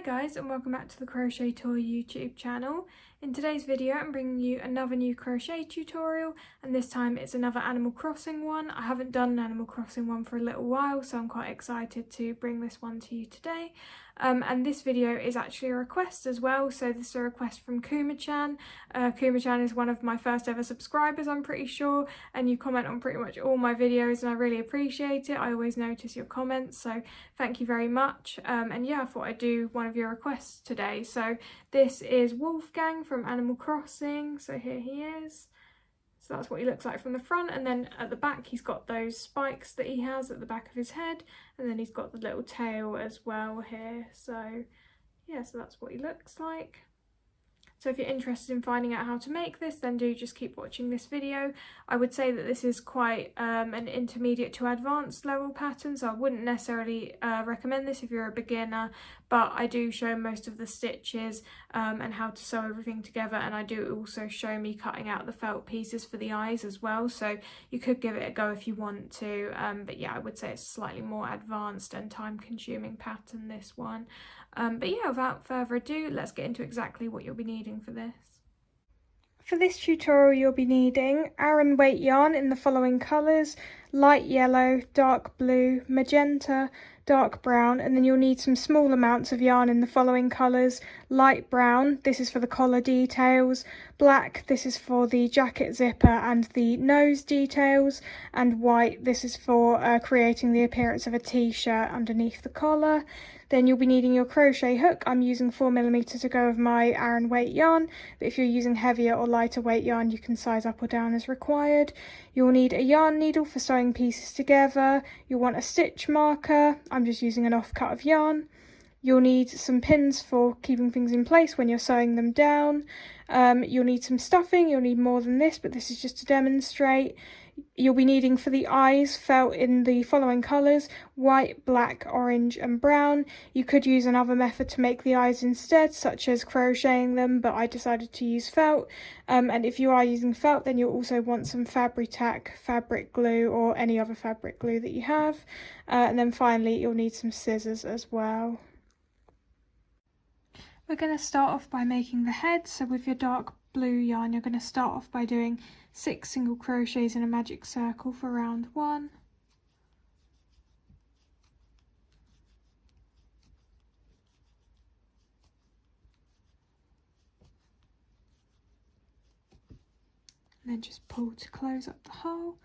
Hi guys, and welcome back to the Crochet Tour YouTube channel. In today's video I'm bringing you another new crochet tutorial, and this time it's another Animal Crossing one. I haven't done an Animal Crossing one for a little while, so I'm quite excited to bring this one to you today. And this video is actually a request as well, so this is a request from Kuma-chan. Kuma-chan is one of my first ever subscribers, I'm pretty sure, and you comment on pretty much all my videos and I really appreciate it. I always notice your comments, so thank you very much. And yeah, I thought I'd do one of your requests today. So this is Wolfgang from Animal Crossing, so here he is. So that's what he looks like from the front, and then at the back he's got those spikes that he has at the back of his head, and then he's got the little tail as well here. So yeah, so that's what he looks like. So if you're interested in finding out how to make this, then do just keep watching this video. I would say that this is quite an intermediate to advanced level pattern, so I wouldn't necessarily recommend this if you're a beginner, but I do show most of the stitches and how to sew everything together, and I do also show me cutting out the felt pieces for the eyes as well, so you could give it a go if you want to, but yeah, I would say it's slightly more advanced and time-consuming pattern, this one. But yeah, without further ado, let's get into exactly what you'll be needing for this. For this tutorial you'll be needing aran weight yarn in the following colours: light yellow, dark blue, magenta, dark brown, and then you'll need some small amounts of yarn in the following colours: light brown, this is for the collar details; black, this is for the jacket zipper and the nose details; and white, this is for creating the appearance of a t-shirt underneath the collar. Then you'll be needing your crochet hook. I'm using 4mm to go with my aran weight yarn, but if you're using heavier or lighter weight yarn, you can size up or down as required. You'll need a yarn needle for sewing pieces together. You'll want a stitch marker. I'm just using an offcut of yarn. You'll need some pins for keeping things in place when you're sewing them down. You'll need some stuffing. You'll need more than this, but this is just to demonstrate. You'll be needing for the eyes felt in the following colours: white, black, orange and brown. You could use another method to make the eyes instead, such as crocheting them, but I decided to use felt. And if you are using felt, then you'll also want some Fabri-Tac fabric glue or any other fabric glue that you have. And then finally you'll need some scissors as well. We're going to start off by making the head. So with your dark blue yarn, you're going to start off by doing 6 single crochets in a magic circle for round 1. And then just pull to close up the hole.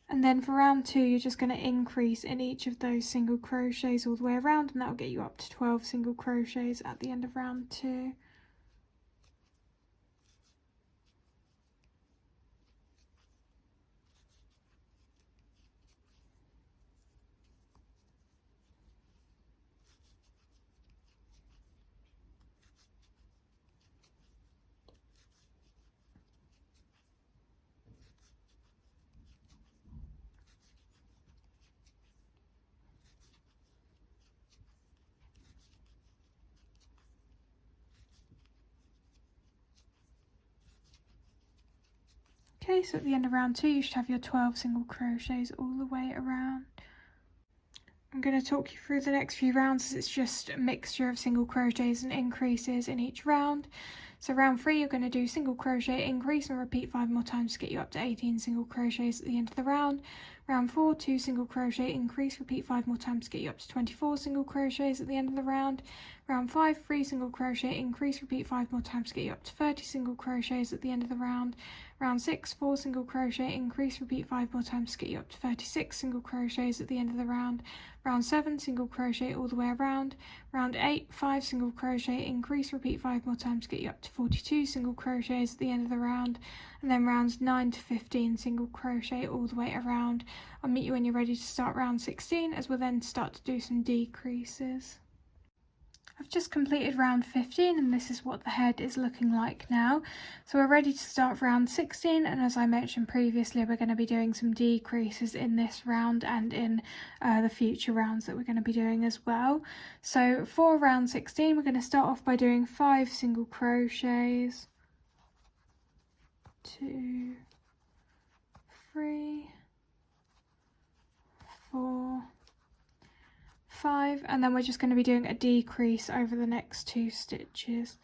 And then for round 2, you're just going to increase in each of those single crochets all the way around, and that will get you up to 12 single crochets at the end of round 2. Okay, so at the end of round 2 you should have your 12 single crochets all the way around. I'm going to talk you through the next few rounds, as it's just a mixture of single crochets and increases in each round. So round 3 you're going to do single crochet, increase and repeat 5 more times to get you up to 18 single crochets at the end of the round. Round 4, 2 single crochet, increase, repeat 5 more times to get you up to 24 single crochets at the end of the round. Round 5, 3 single crochet, increase, repeat 5 more times to get you up to 30 single crochets at the end of the round. Round 6, 4 single crochet, increase, repeat 5 more times to get you up to 36 single crochets at the end of the round. Round 7, single crochet all the way around. Round 8, 5 single crochet, increase, repeat 5 more times to get you up to 42 single crochets at the end of the round. And then rounds 9 to 15 single crochet all the way around. I'll meet you when you're ready to start round 16, as we'll then start to do some decreases. I've just completed round 15, and this is what the head is looking like now. So we're ready to start round 16, and as I mentioned previously, we're going to be doing some decreases in this round and in the future rounds that we're going to be doing as well. So for round 16 we're going to start off by doing 5 single crochets, 2, 3, 4, 5, and then we're just going to be doing a decrease over the next 2 stitches.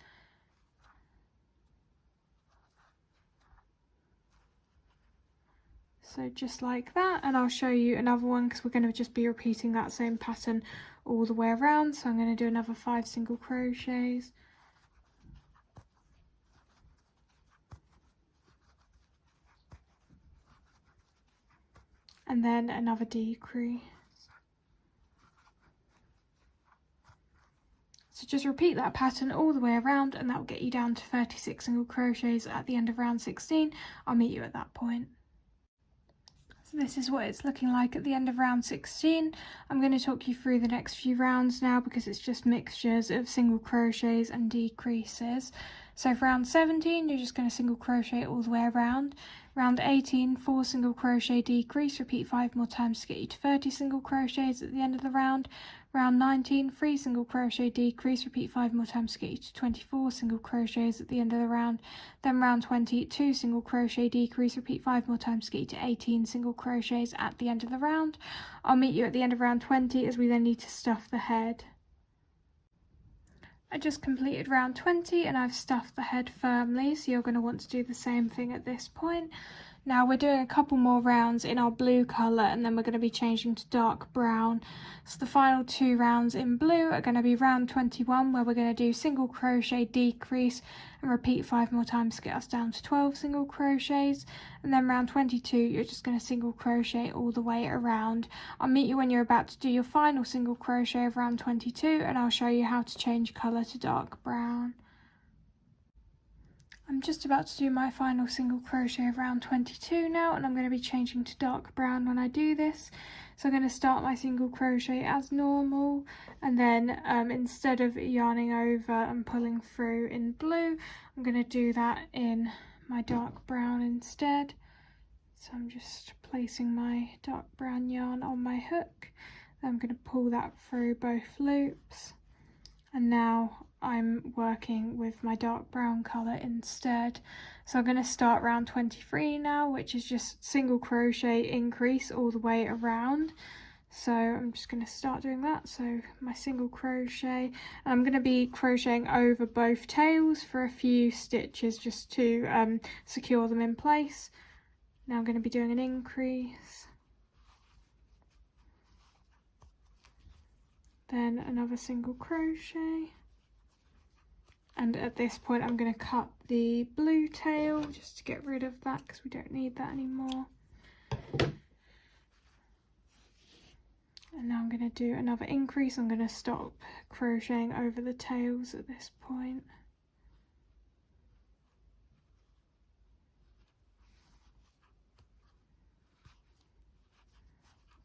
So just like that, and I'll show you another one because we're going to just be repeating that same pattern all the way around. So I'm going to do another 5 single crochets. And then another decrease. So just repeat that pattern all the way around, and that will get you down to 36 single crochets at the end of round 16. I'll meet you at that point. So this is what it's looking like at the end of round 16. I'm going to talk you through the next few rounds now because it's just mixtures of single crochets and decreases. So for round 17, you're just going to single crochet all the way around. Round 18, 4 single crochet decrease, repeat 5 more times to get you to 30 single crochets at the end of the round. Round 19, 3 single crochet decrease, repeat 5 more times to get you to 24 single crochets at the end of the round. Then round 20, 2 single crochet decrease, repeat 5 more times to get you to 18 single crochets at the end of the round. I'll meet you at the end of round 20 as we then need to stuff the head. I just completed round 20 and I've stuffed the head firmly, so you're going to want to do the same thing at this point. Now we're doing a couple more rounds in our blue colour and then we're going to be changing to dark brown. So the final 2 rounds in blue are going to be round 21, where we're going to do single crochet decrease and repeat 5 more times to get us down to 12 single crochets. And then round 22, you're just going to single crochet all the way around. I'll meet you when you're about to do your final single crochet of round 22 and I'll show you how to change colour to dark brown. I'm just about to do my final single crochet of round 22 now, and I'm going to be changing to dark brown when I do this. So I'm going to start my single crochet as normal, and then instead of yarning over and pulling through in blue, I'm going to do that in my dark brown instead. So I'm just placing my dark brown yarn on my hook. Then I'm going to pull that through both loops, and now I'm working with my dark brown colour instead. So I'm going to start round 23 now, which is just single crochet increase all the way around. So I'm just going to start doing that. So my single crochet, and I'm going to be crocheting over both tails for a few stitches just to secure them in place. Now I'm going to be doing an increase, then another single crochet. And at this point I'm going to cut the blue tail just to get rid of that because we don't need that anymore. And now I'm going to do another increase. I'm going to stop crocheting over the tails at this point.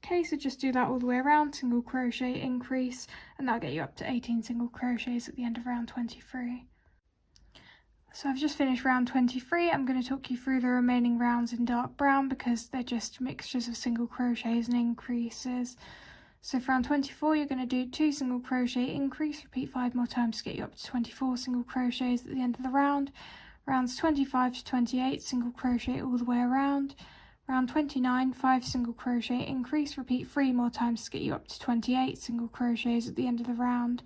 Okay, so just do that all the way around, single crochet increase, and that'll get you up to 18 single crochets at the end of round 23. So I've just finished round 23. I'm going to talk you through the remaining rounds in dark brown because they're just mixtures of single crochets and increases. So for round 24, you're going to do 2 single crochet increase, repeat 5 more times to get you up to 24 single crochets at the end of the round. Rounds 25 to 28, single crochet all the way around. Round 29, 5 single crochet increase, repeat 3 more times to get you up to 28 single crochets at the end of the round.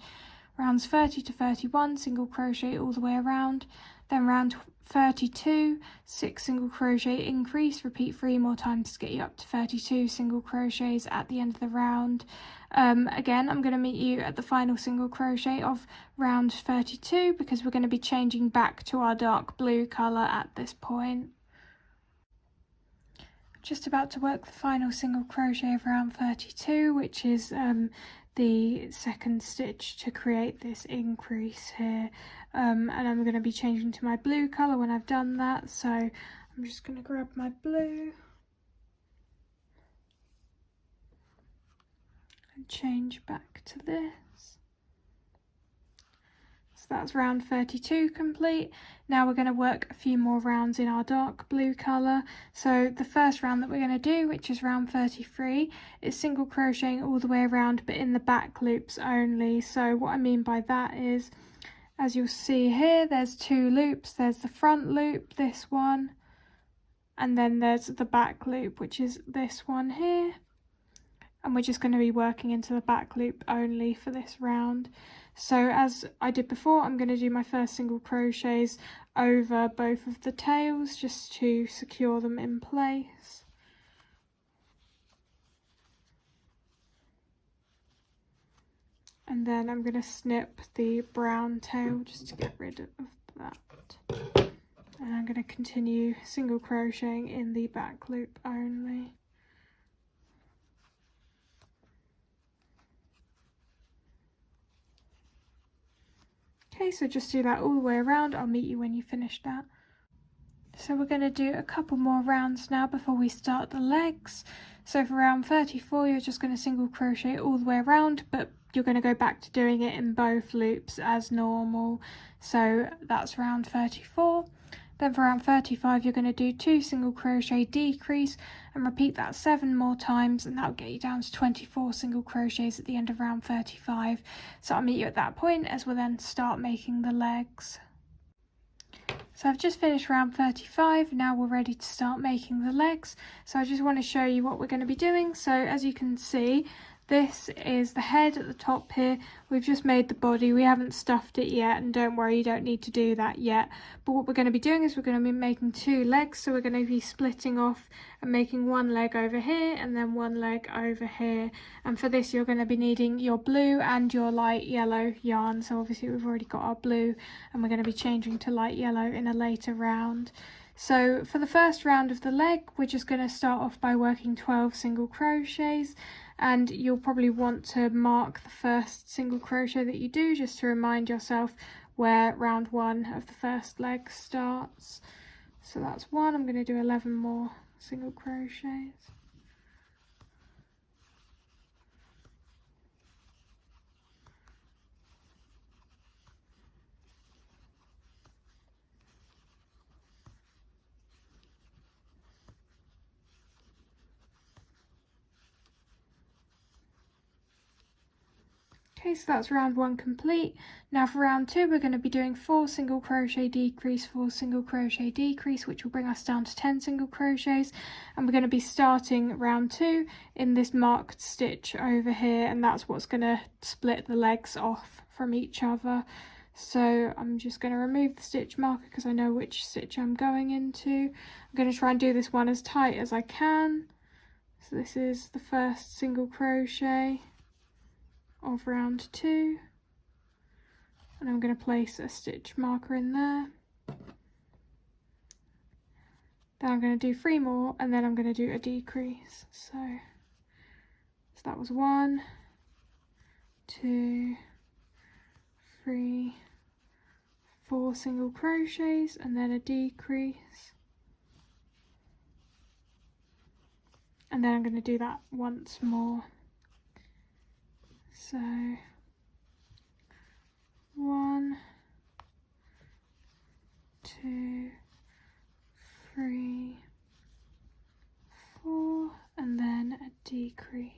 Rounds 30 to 31, single crochet all the way around. Then round 32, 6 single crochet increase, repeat 3 more times to get you up to 32 single crochets at the end of the round. Again, I'm going to meet you at the final single crochet of round 32 because we're going to be changing back to our dark blue colour at this point. Just about to work the final single crochet of round 32, which is the second stitch to create this increase here, and I'm going to be changing to my blue colour when I've done that, so I'm just going to grab my blue and change back to this. So that's round 32 complete. Now we're going to work a few more rounds in our dark blue colour. So the first round that we're going to do, which is round 33, is single crocheting all the way around but in the back loops only. So what I mean by that is, as you'll see here, there's 2 loops. There's the front loop, this one, and then there's the back loop, which is this one here. and we're just going to be working into the back loop only for this round. So as I did before, I'm going to do my first single crochets over both of the tails just to secure them in place. And then I'm going to snip the brown tail just to get rid of that. And I'm going to continue single crocheting in the back loop only. Okay, so just do that all the way around. I'll meet you when you finish that. So we're going to do a couple more rounds now before we start the legs. So for round 34, you're just going to single crochet all the way around, but you're going to go back to doing it in both loops as normal. So that's round 34. Then for round 35, you're going to do 2 single crochet decrease and repeat that 7 more times, and that'll get you down to 24 single crochets at the end of round 35. So I'll meet you at that point as we'll then start making the legs. So I've just finished round 35, now we're ready to start making the legs. So I just want to show you what we're going to be doing. So as you can see, this is the head at the top here. We've just made the body, we haven't stuffed it yet, and don't worry, you don't need to do that yet. But what we're going to be doing is we're going to be making 2 legs, so we're going to be splitting off and making 1 leg over here and then 1 leg over here. And for this you're going to be needing your blue and your light yellow yarn. So obviously we've already got our blue and we're going to be changing to light yellow in a later round. So for the first round of the leg, we're just going to start off by working 12 single crochets, and you'll probably want to mark the first single crochet that you do just to remind yourself where round 1 of the first leg starts. So that's 1. I'm going to do 11 more single crochets. Okay, so that's round 1 complete. Now for round 2, we're going to be doing 4 single crochet decrease, 4 single crochet decrease, which will bring us down to 10 single crochets. And we're going to be starting round 2 in this marked stitch over here, and that's what's going to split the legs off from each other. So I'm just going to remove the stitch marker because I know which stitch I'm going into. I'm going to try and do this one as tight as I can. So this is the first single crochet of round 2, and I'm going to place a stitch marker in there. Then I'm going to do 3 more, and then I'm going to do a decrease. So that was 1, 2, 3, 4 single crochets, and then a decrease. And then I'm going to do that once more. So 1, 2, 3, 4, and then a decrease.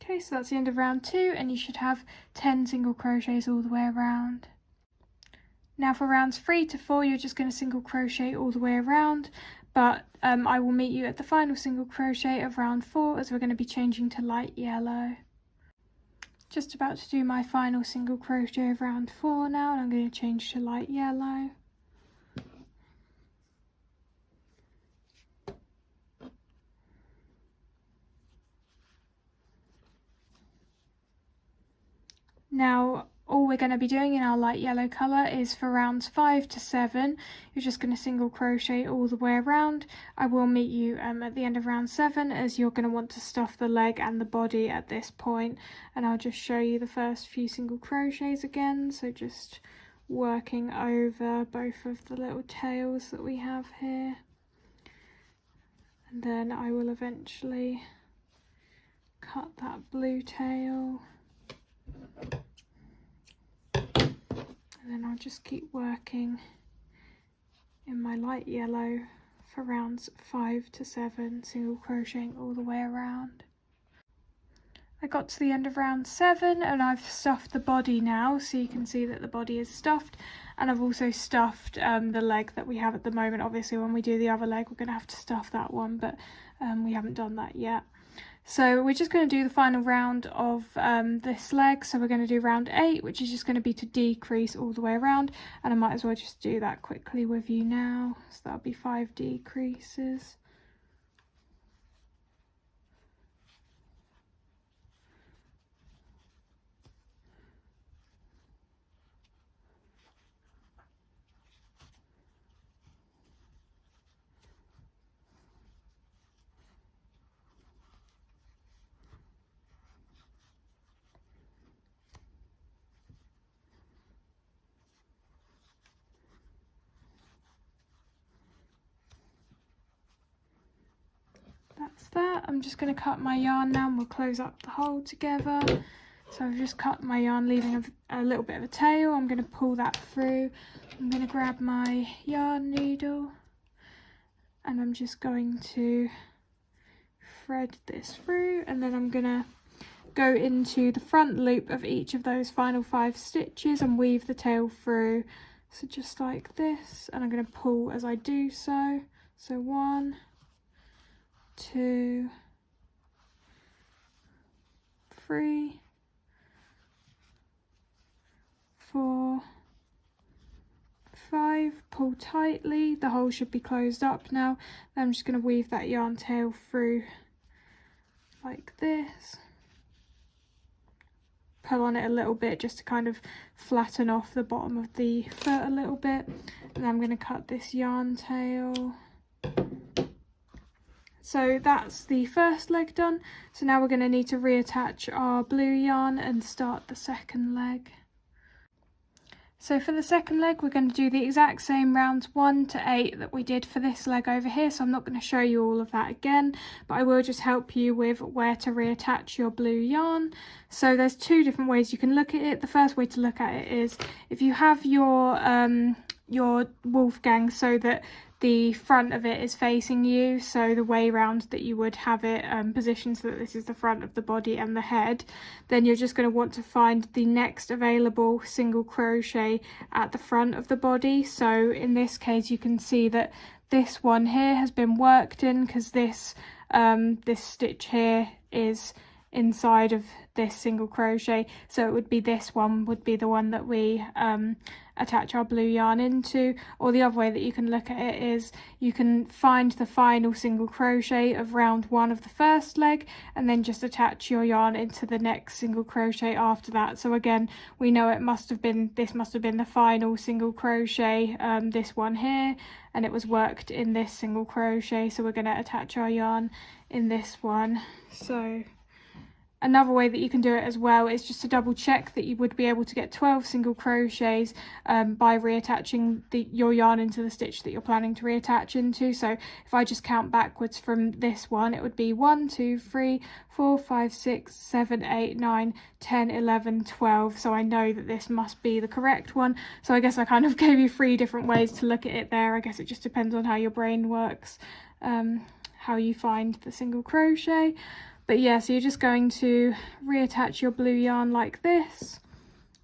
Okay, so that's the end of round 2, and you should have 10 single crochets all the way around. Now for rounds 3 to 4, you're just going to single crochet all the way around, but I will meet you at the final single crochet of round 4 as we're going to be changing to light yellow. Just about to do my final single crochet of round 4 now, and I'm going to change to light yellow. Now all we're going to be doing in our light yellow colour is for rounds 5 to 7, you're just going to single crochet all the way around. I will meet you at the end of round 7 as you're going to want to stuff the leg and the body at this point, and I'll just show you the first few single crochets again. So just working over both of the little tails that we have here, and then I will eventually cut that blue tail. And then I'll just keep working in my light yellow for rounds 5 to 7, single crocheting all the way around. I got to the end of round 7 and I've stuffed the body now, so you can see that the body is stuffed, and I've also stuffed the leg that we have at the moment. Obviously when we do the other leg we're going to have to stuff that one, but we haven't done that yet. So we're just going to do the final round of this leg. So we're going to do round 8, which is just going to be to decrease all the way around, and I might as well just do that quickly with you now. So that'll be 5 decreases. That's that. I'm just going to cut my yarn now and we'll close up the hole together. So I've just cut my yarn, leaving a little bit of a tail. I'm going to pull that through. I'm going to grab my yarn needle and I'm just going to thread this through, and then I'm going to go into the front loop of each of those final 5 stitches and weave the tail through. So just like this, and I'm going to pull as I do so. So 1, 2, 3, 4, 5, pull tightly, the hole should be closed up now. Then I'm just going to weave that yarn tail through like this, pull on it a little bit just to kind of flatten off the bottom of the foot a little bit, and then I'm going to cut this yarn tail. So that's the first leg done. So now we're going to need to reattach our blue yarn and start the second leg. So for the second leg we're going to do the exact same rounds 1 to 8 that we did for this leg over here, so I'm not going to show you all of that again, but I will just help you with where to reattach your blue yarn. So there's 2 different ways you can look at it. The first way to look at it is if you have your Wolfgang so that the front of it is facing you, so the way round that you would have it positioned so that this is the front of the body and the head, then you're just going to want to find the next available single crochet at the front of the body. So in this case you can see that this one here has been worked in because this stitch here is inside of this single crochet, so it would be this one would be the one that we attach our blue yarn into. Or the other way that you can look at it is you can find the final single crochet of round 1 of the first leg and then just attach your yarn into the next single crochet after that. So again, we know this must have been the final single crochet, this one here, and it was worked in this single crochet, so we're going to attach our yarn in this one. So another way that you can do it as well is just to double check that you would be able to get 12 single crochets by reattaching your yarn into the stitch that you're planning to reattach into. So if I just count backwards from this one, it would be 1, 2, 3, 4, 5, 6, 7, 8, 9, 10, 11, 12. So I know that this must be the correct one. So I guess I kind of gave you 3 different ways to look at it there. I guess it just depends on how your brain works, how you find the single crochet. But yeah, so you're just going to reattach your blue yarn like this.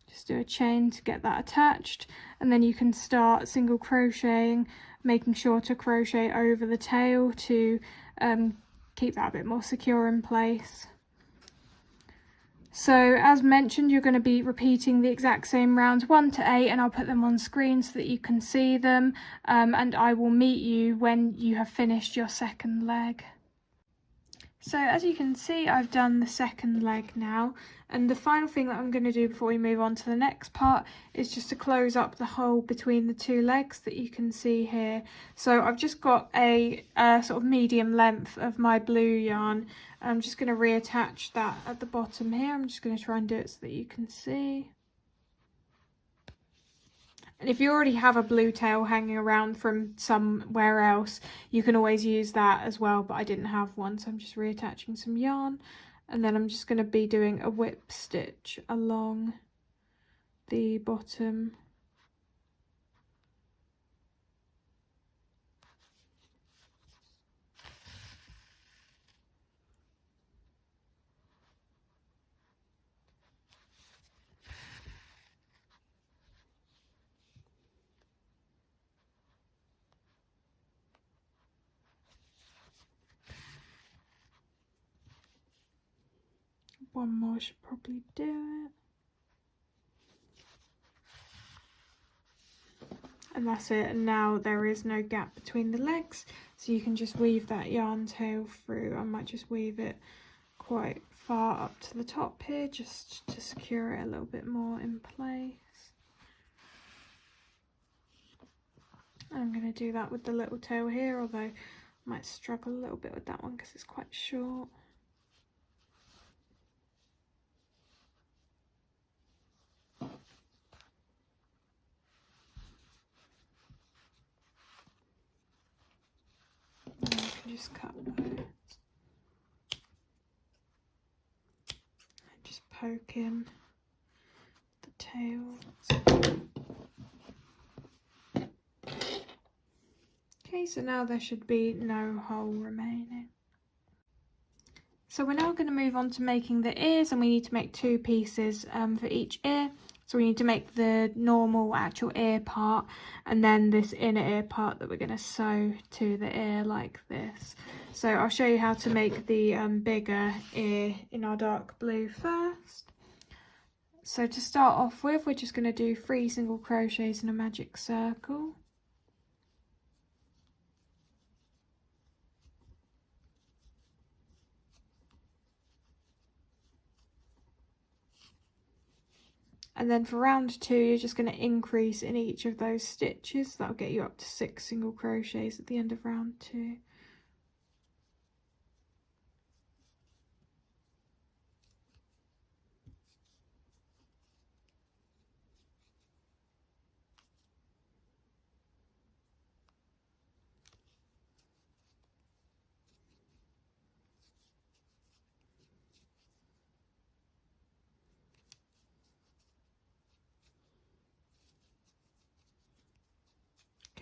Just do a chain to get that attached, and then you can start single crocheting, making sure to crochet over the tail to keep that a bit more secure in place. So as mentioned, you're going to be repeating the exact same rounds 1 to 8, and I'll put them on screen so that you can see them, and I will meet you when you have finished your second leg. So as you can see, I've done the second leg now, and the final thing that I'm going to do before we move on to the next part is just to close up the hole between the 2 legs that you can see here. So I've just got a sort of medium length of my blue yarn. I'm just going to reattach that at the bottom here. I'm just going to try and do it so that you can see. And if you already have a blue tail hanging around from somewhere else, you can always use that as well, but I didn't have one, so I'm just reattaching some yarn, and then I'm just going to be doing a whip stitch along the bottom. One more should probably do it. And that's it, and now there is no gap between the legs, so you can just weave that yarn tail through. I might just weave it quite far up to the top here just to secure it a little bit more in place. I'm going to do that with the little tail here, although I might struggle a little bit with that one because it's quite short. And you can just cut those. And just poke in the tails. Okay, so now there should be no hole remaining. So we're now going to move on to making the ears, and we need to make 2 pieces for each ear. So we need to make the normal actual ear part, and then this inner ear part that we're going to sew to the ear like this. So I'll show you how to make the bigger ear in our dark blue first. So to start off with, we're just going to do 3 single crochets in a magic circle. And then for round 2, you're just going to increase in each of those stitches. That'll get you up to 6 single crochets at the end of round 2.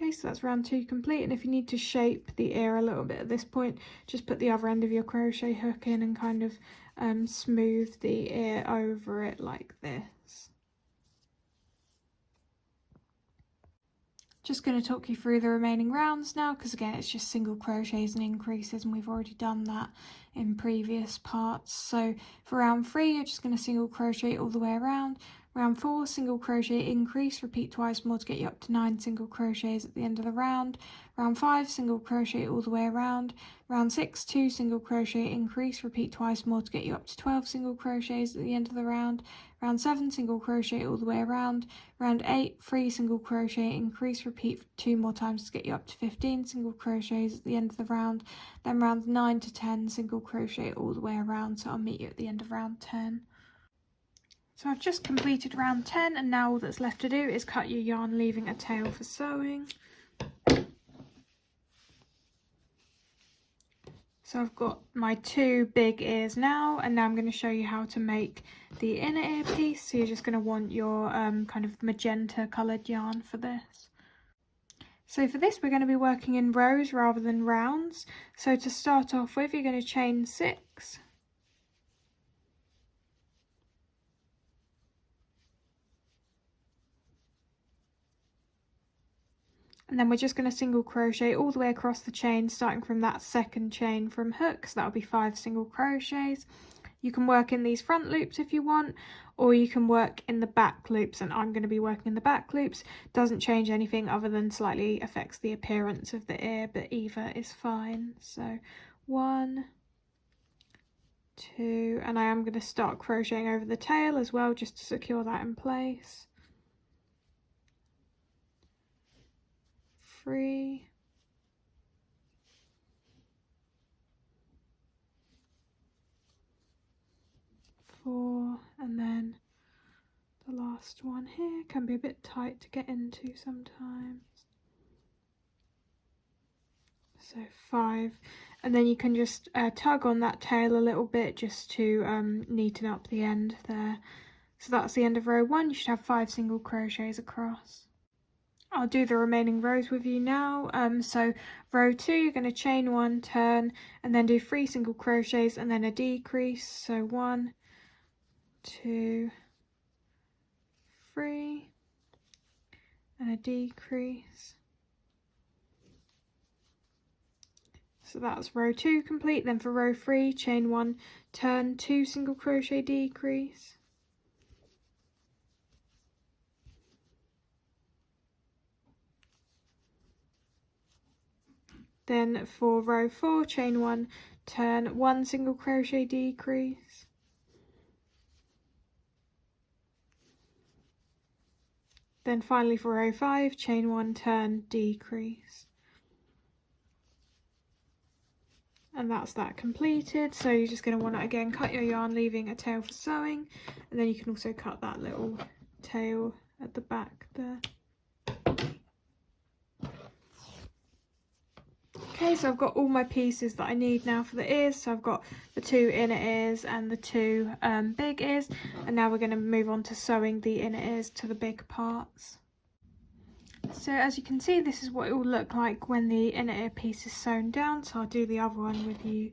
Okay, so that's round 2 complete, and if you need to shape the ear a little bit at this point, just put the other end of your crochet hook in and kind of smooth the ear over it like this. Just going to talk you through the remaining rounds now, because again it's just single crochets and increases, and we've already done that in previous parts. So for round 3, you're just going to single crochet all the way around. Round 4, single crochet increase, repeat twice more to get you up to 9 single crochets at the end of the round. Round 5, single crochet all the way around. Round 6, 2 single crochet increase, repeat twice more to get you up to 12 single crochets at the end of the round. Round 7, single crochet all the way around. Round 8, 3 single crochet increase, repeat 2 more times to get you up to 15 single crochets at the end of the round. Then rounds 9 to 10, single crochet all the way around, so I'll meet you at the end of round 10. So I've just completed round 10, and now all that's left to do is cut your yarn, leaving a tail for sewing. So I've got my 2 big ears now, and now I'm going to show you how to make the inner ear piece. So you're just going to want your kind of magenta coloured yarn for this. So for this we're going to be working in rows rather than rounds. So to start off with, you're going to chain 6. And then we're just going to single crochet all the way across the chain, starting from that second chain from hook, so that'll be 5 single crochets. You can work in these front loops if you want, or you can work in the back loops, and I'm going to be working in the back loops. Doesn't change anything other than slightly affects the appearance of the ear, but either is fine. So 1, 2, and I am going to start crocheting over the tail as well, just to secure that in place. 3, 4, and then the last one here can be a bit tight to get into sometimes. So 5, and then you can just tug on that tail a little bit just to neaten up the end there. So that's the end of row 1. You should have 5 single crochets across. I'll do the remaining rows with you now. So row 2, you're going to chain 1, turn, and then do 3 single crochets and then a decrease. So 1, 2, 3, and a decrease. So that's row 2 complete. Then for row 3, chain 1, turn 2 single crochet decrease. Then for row 4, chain 1, turn 1 single crochet decrease. Then finally for row 5, chain 1, turn, decrease. And that's that completed. So you're just going to want to again cut your yarn, leaving a tail for sewing, and then you can also cut that little tail at the back there. Okay, so I've got all my pieces that I need now for the ears. So I've got the 2 inner ears and the 2 big ears, and now we're going to move on to sewing the inner ears to the big parts. So as you can see, this is what it will look like when the inner ear piece is sewn down. So I'll do the other one with you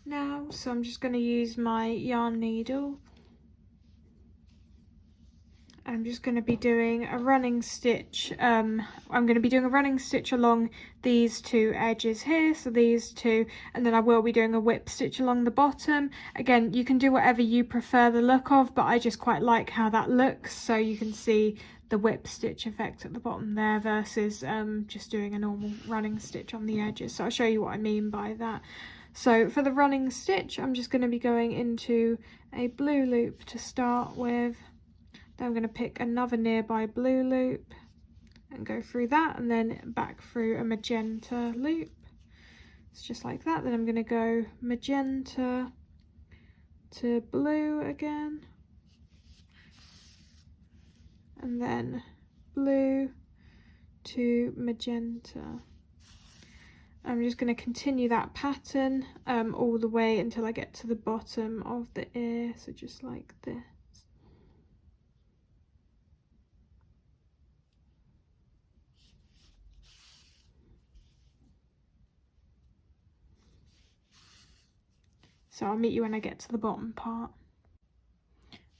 now. So I'm just going to use my yarn needle. I'm just going to be doing a running stitch. I'm going to be doing a running stitch along these 2 edges here, so these 2, and then I will be doing a whip stitch along the bottom. Again, you can do whatever you prefer the look of, but I just quite like how that looks. So you can see the whip stitch effect at the bottom there versus just doing a normal running stitch on the edges. So I'll show you what I mean by that. So for the running stitch, I'm just going to be going into a blue loop to start with. Then I'm going to pick another nearby blue loop and go through that, and then back through a magenta loop. It's just like that. Then I'm going to go magenta to blue again, and then blue to magenta. I'm just going to continue that pattern all the way until I get to the bottom of the ear, so just like this. So I'll meet you when I get to the bottom part.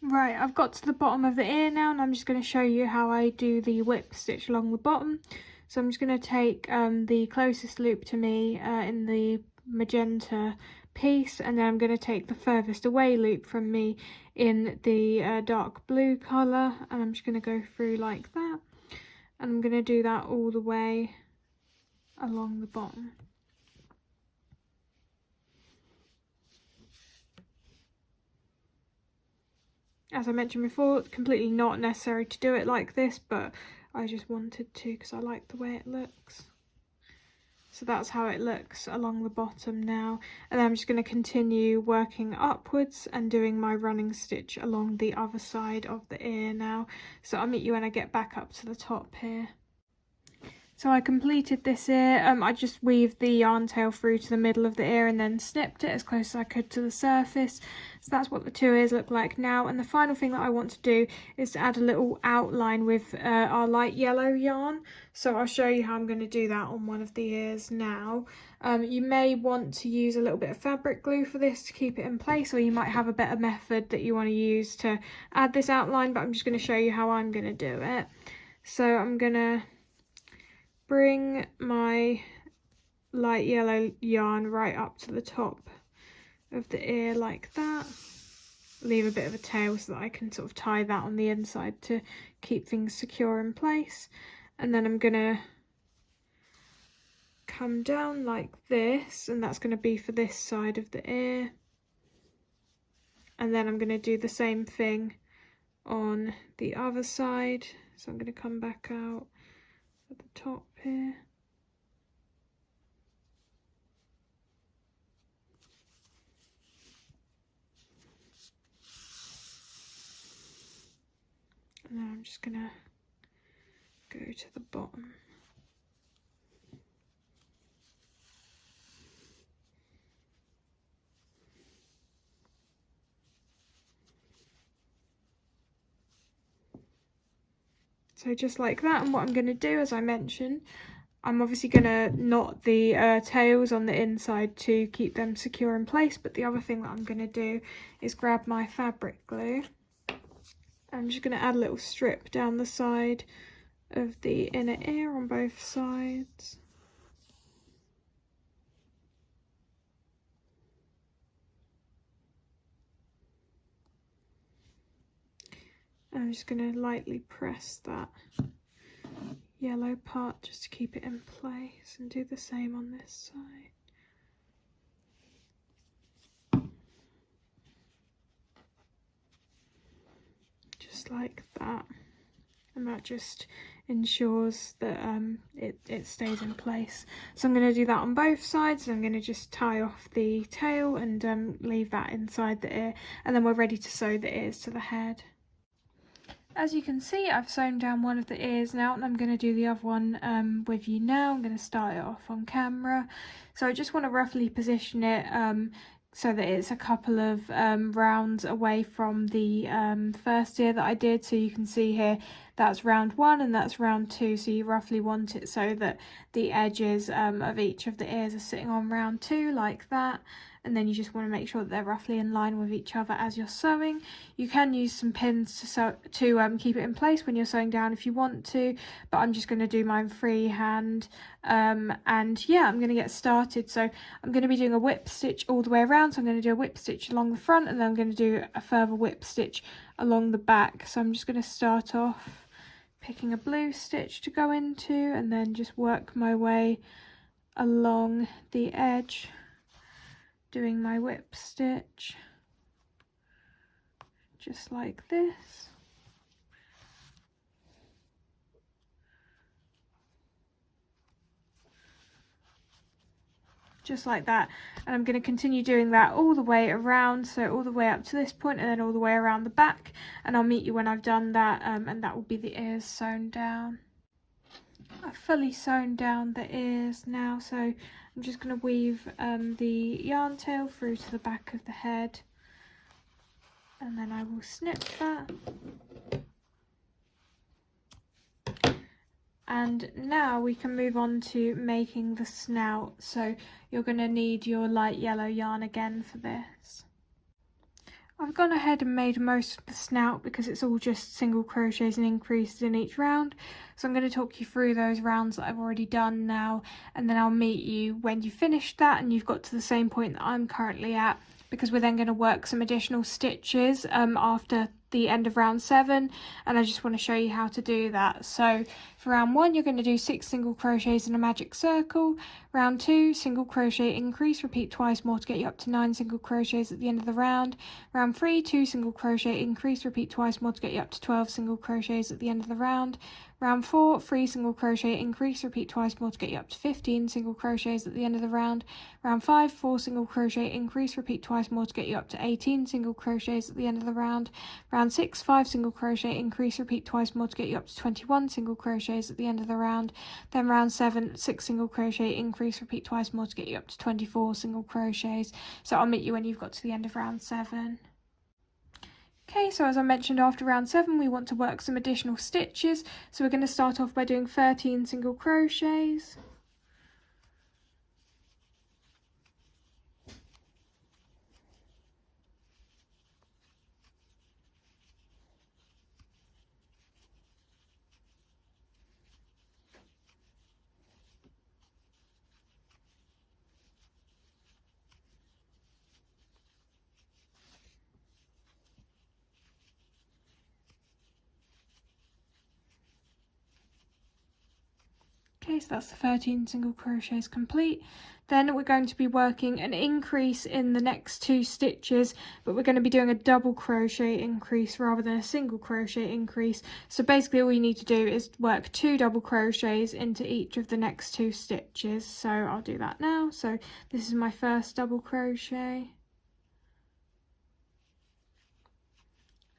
Right, I've got to the bottom of the ear now, and I'm just going to show you how I do the whip stitch along the bottom. So I'm just going to take the closest loop to me in the magenta piece, and then I'm going to take the furthest away loop from me in the dark blue colour, and I'm just going to go through like that, and I'm going to do that all the way along the bottom. As I mentioned before, it's completely not necessary to do it like this, but I just wanted to because I like the way it looks. So that's how it looks along the bottom now. And then I'm just going to continue working upwards and doing my running stitch along the other side of the ear now. So I'll meet you when I get back up to the top here. So I completed this ear. I just weaved the yarn tail through to the middle of the ear and then snipped it as close as I could to the surface. So that's what the 2 ears look like now. And the final thing that I want to do is to add a little outline with our light yellow yarn. So I'll show you how I'm going to do that on one of the ears now. You may want to use a little bit of fabric glue for this to keep it in place, or you might have a better method that you want to use to add this outline, but I'm just going to show you how I'm going to do it. So I'm going to bring my light yellow yarn right up to the top of the ear like that. Leave a bit of a tail so that I can sort of tie that on the inside to keep things secure in place. And then I'm gonna come down like this, and that's gonna be for this side of the ear. And then I'm gonna do the same thing on the other side. So I'm gonna come back out at the top here. And then I'm just gonna go to the bottom. So just like that, and what I'm going to do, as I mentioned, I'm obviously going to knot the tails on the inside to keep them secure in place, but the other thing that I'm going to do is grab my fabric glue. I'm just going to add a little strip down the side of the inner ear on both sides. I'm just going to lightly press that yellow part just to keep it in place, and do the same on this side. Just like that. And that just ensures that it stays in place. So I'm going to do that on both sides. I'm going to just tie off the tail and leave that inside the ear, and then we're ready to sew the ears to the head. As you can see, I've sewn down one of the ears now, and I'm going to do the other one with you now. I'm going to start it off on camera. So I just want to roughly position it so that it's a couple of rounds away from the first ear that I did. So you can see here, that's round 1 and that's round 2. So you roughly want it so that the edges of each of the ears are sitting on round 2 like that. And then you just want to make sure that they're roughly in line with each other as you're sewing. You can use some pins to keep it in place when you're sewing down if you want to, but I'm just going to do mine freehand. And yeah, I'm going to get started. So I'm going to be doing a whip stitch all the way around. So I'm going to do a whip stitch along the front, and then I'm going to do a further whip stitch along the back. So I'm just going to start off picking a blue stitch to go into, and then just work my way along the edge, doing my whip stitch just like this. Just like that, and I'm going to continue doing that all the way around, so all the way up to this point and then all the way around the back, and I'll meet you when I've done that, and that will be the ears sewn down. I've fully sewn down the ears now, so I'm just going to weave the yarn tail through to the back of the head, and then I will snip that. And now we can move on to making the snout. So you're going to need your light yellow yarn again for this. I've gone ahead and made most of the snout because it's all just single crochets and increases in each round. So I'm going to talk you through those rounds that I've already done now, and then I'll meet you when you've finished that and you've got to the same point that I'm currently at, because we're then going to work some additional stitches after the end of round 7, and I just want to show you how to do that. So for round 1, you're going to do 6 single crochets in a magic circle. Round 2, single crochet increase, repeat twice more to get you up to 9 single crochets at the end of the round. Round 3, 2 single crochet increase, repeat twice more to get you up to 12 single crochets at the end of the round. Round 4, 3 single crochet increase, repeat twice more to get you up to 15 single crochets at the end of the round. Round 5, 4 single crochet increase, repeat twice more to get you up to 18 single crochets at the end of the round. Round 6, 5 single crochet increase, repeat twice more to get you up to 21 single crochets at the end of the round. Then round 7, 6 single crochet increase, repeat twice more to get you up to 24 single crochets. So I'll meet you when you've got to the end of round 7. Okay, so as I mentioned, after round 7 we want to work some additional stitches, so we're going to start off by doing 13 single crochets. Okay, so that's the 13 single crochets complete. Then we're going to be working an increase in the next 2 stitches, but we're going to be doing a double crochet increase rather than a single crochet increase. So basically all you need to do is work 2 double crochets into each of the next 2 stitches. So I'll do that now. So this is my first double crochet.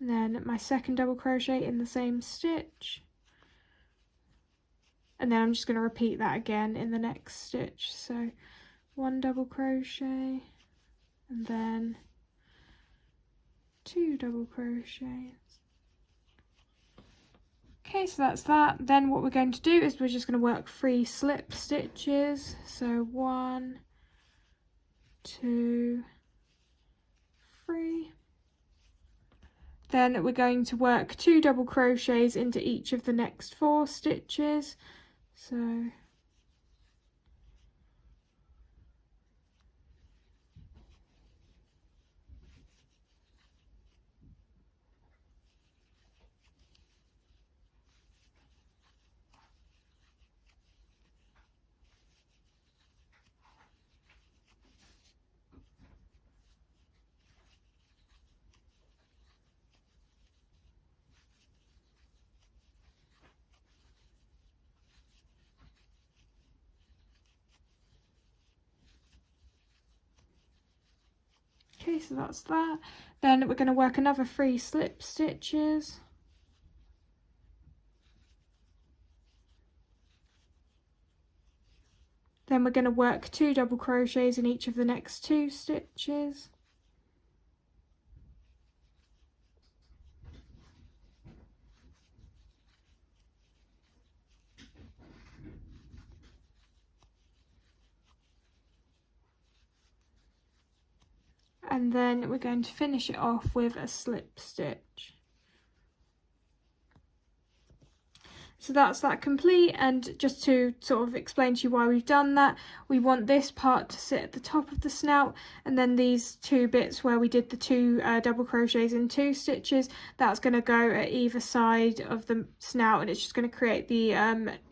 And then my second double crochet in the same stitch. And then I'm just going to repeat that again in the next stitch. So 1 double crochet and then 2 double crochets. Okay, so that's that. Then what we're going to do is we're just going to work 3 slip stitches. So 1, 2, 3. Then we're going to work 2 double crochets into each of the next 4 stitches. So Okay, so that's that. Then we're going to work another 3 slip stitches. Then we're going to work 2 double crochets in each of the next 2 stitches. And then we're going to finish it off with a slip stitch. So that's that complete, and just to sort of explain to you why we've done that, we want this part to sit at the top of the snout, and then these 2 bits where we did the 2 double crochets in 2 stitches, that's going to go at either side of the snout, and it's just going to create the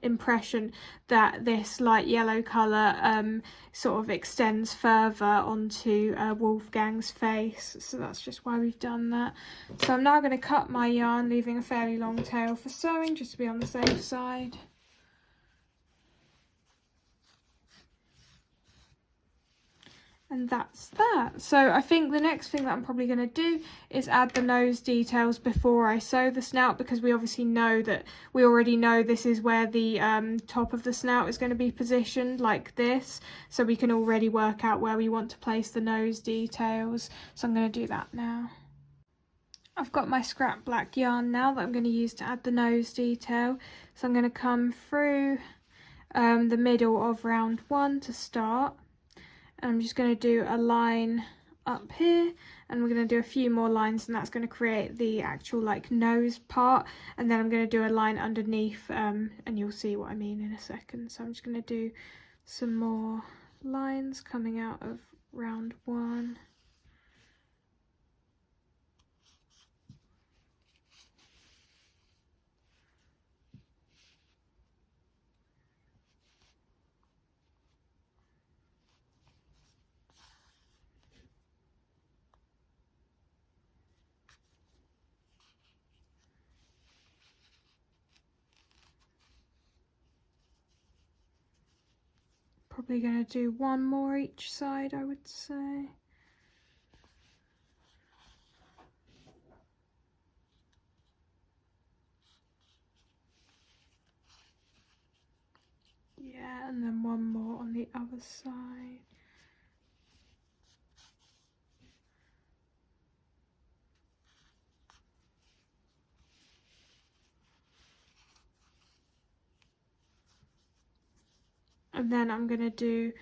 impression that this light yellow colour sort of extends further onto Wolfgang's face. So that's just why we've done that. So I'm now going to cut my yarn, leaving a fairly long tail for sewing, just to be on the safe side. And that's that. So I think the next thing that I'm probably going to do is add the nose details before I sew the snout, because we obviously know that we already know this is where the top of the snout is going to be positioned, like this, so we can already work out where we want to place the nose details. So I'm going to do that now. I've got my scrap black yarn now that I'm going to use to add the nose detail. So I'm going to come through the middle of round 1 to start. I'm just going to do a line up here, and we're going to do a few more lines, and that's going to create the actual like nose part, and then I'm going to do a line underneath, and you'll see what I mean in a second. So I'm just going to do some more lines coming out of round 1. Probably going to do 1 more each side, I would say. Yeah, and then 1 more on the other side. And then I'm going to do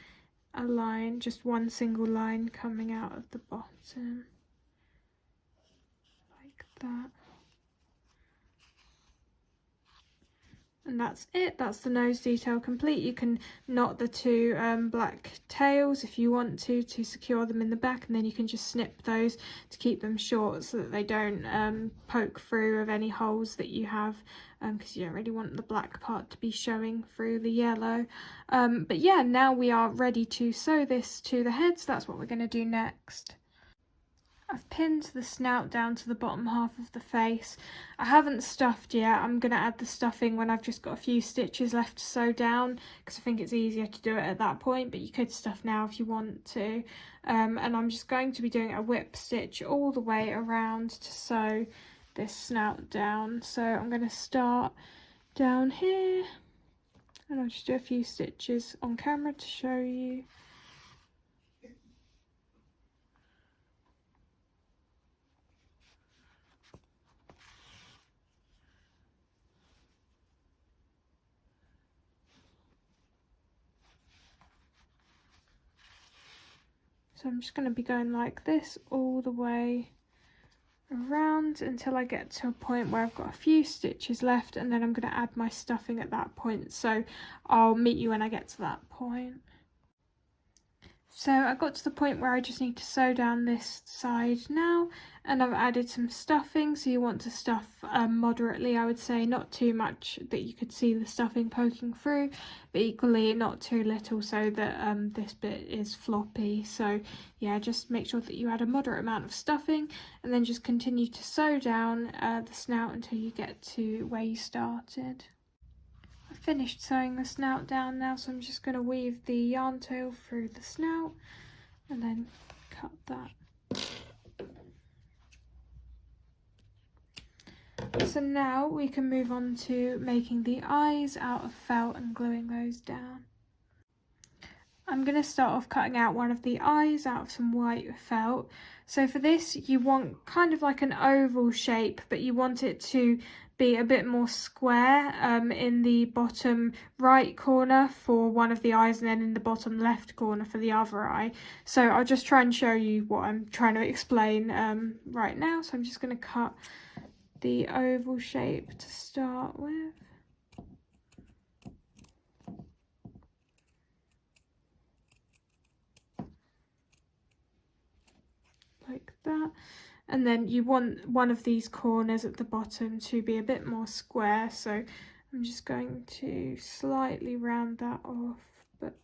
a line, just 1 single line coming out of the bottom, like that. And that's it, that's the nose detail complete. You can knot the 2 black tails if you want to secure them in the back, and then you can just snip those to keep them short so that they don't poke through of any holes that you have, because you don't really want the black part to be showing through the yellow. But yeah, now we are ready to sew this to the head, so that's what we're going to do next. I've pinned the snout down to the bottom half of the face. I haven't stuffed yet. I'm going to add the stuffing when I've just got a few stitches left to sew down, because I think it's easier to do it at that point, but you could stuff now if you want to. And I'm just going to be doing a whip stitch all the way around to sew this snout down. So I'm going to start down here, and I'll just do a few stitches on camera to show you. So I'm just going to be going like this all the way around until I get to a point where I've got a few stitches left, and then I'm going to add my stuffing at that point. So I'll meet you when I get to that point. So I got to the point where I just need to sew down this side now, and I've added some stuffing. So you want to stuff moderately, I would say, not too much that you could see the stuffing poking through, but equally not too little so that this bit is floppy. So yeah, just make sure that you add a moderate amount of stuffing, and then just continue to sew down the snout until you get to where you started. I've finished sewing the snout down now, so I'm just going to weave the yarn tail through the snout and then cut that So now we can move on to making the eyes out of felt and gluing those down. I'm going to start off cutting out one of the eyes out of some white felt. So for this you want kind of like an oval shape, but you want it to be a bit more square in the bottom right corner for one of the eyes, and then in the bottom left corner for the other eye. So I'll just try and show you what I'm trying to explain right now. So I'm just going to cut the oval shape to start with. Like that. And then you want one of these corners at the bottom to be a bit more square, so I'm just going to slightly round that off, but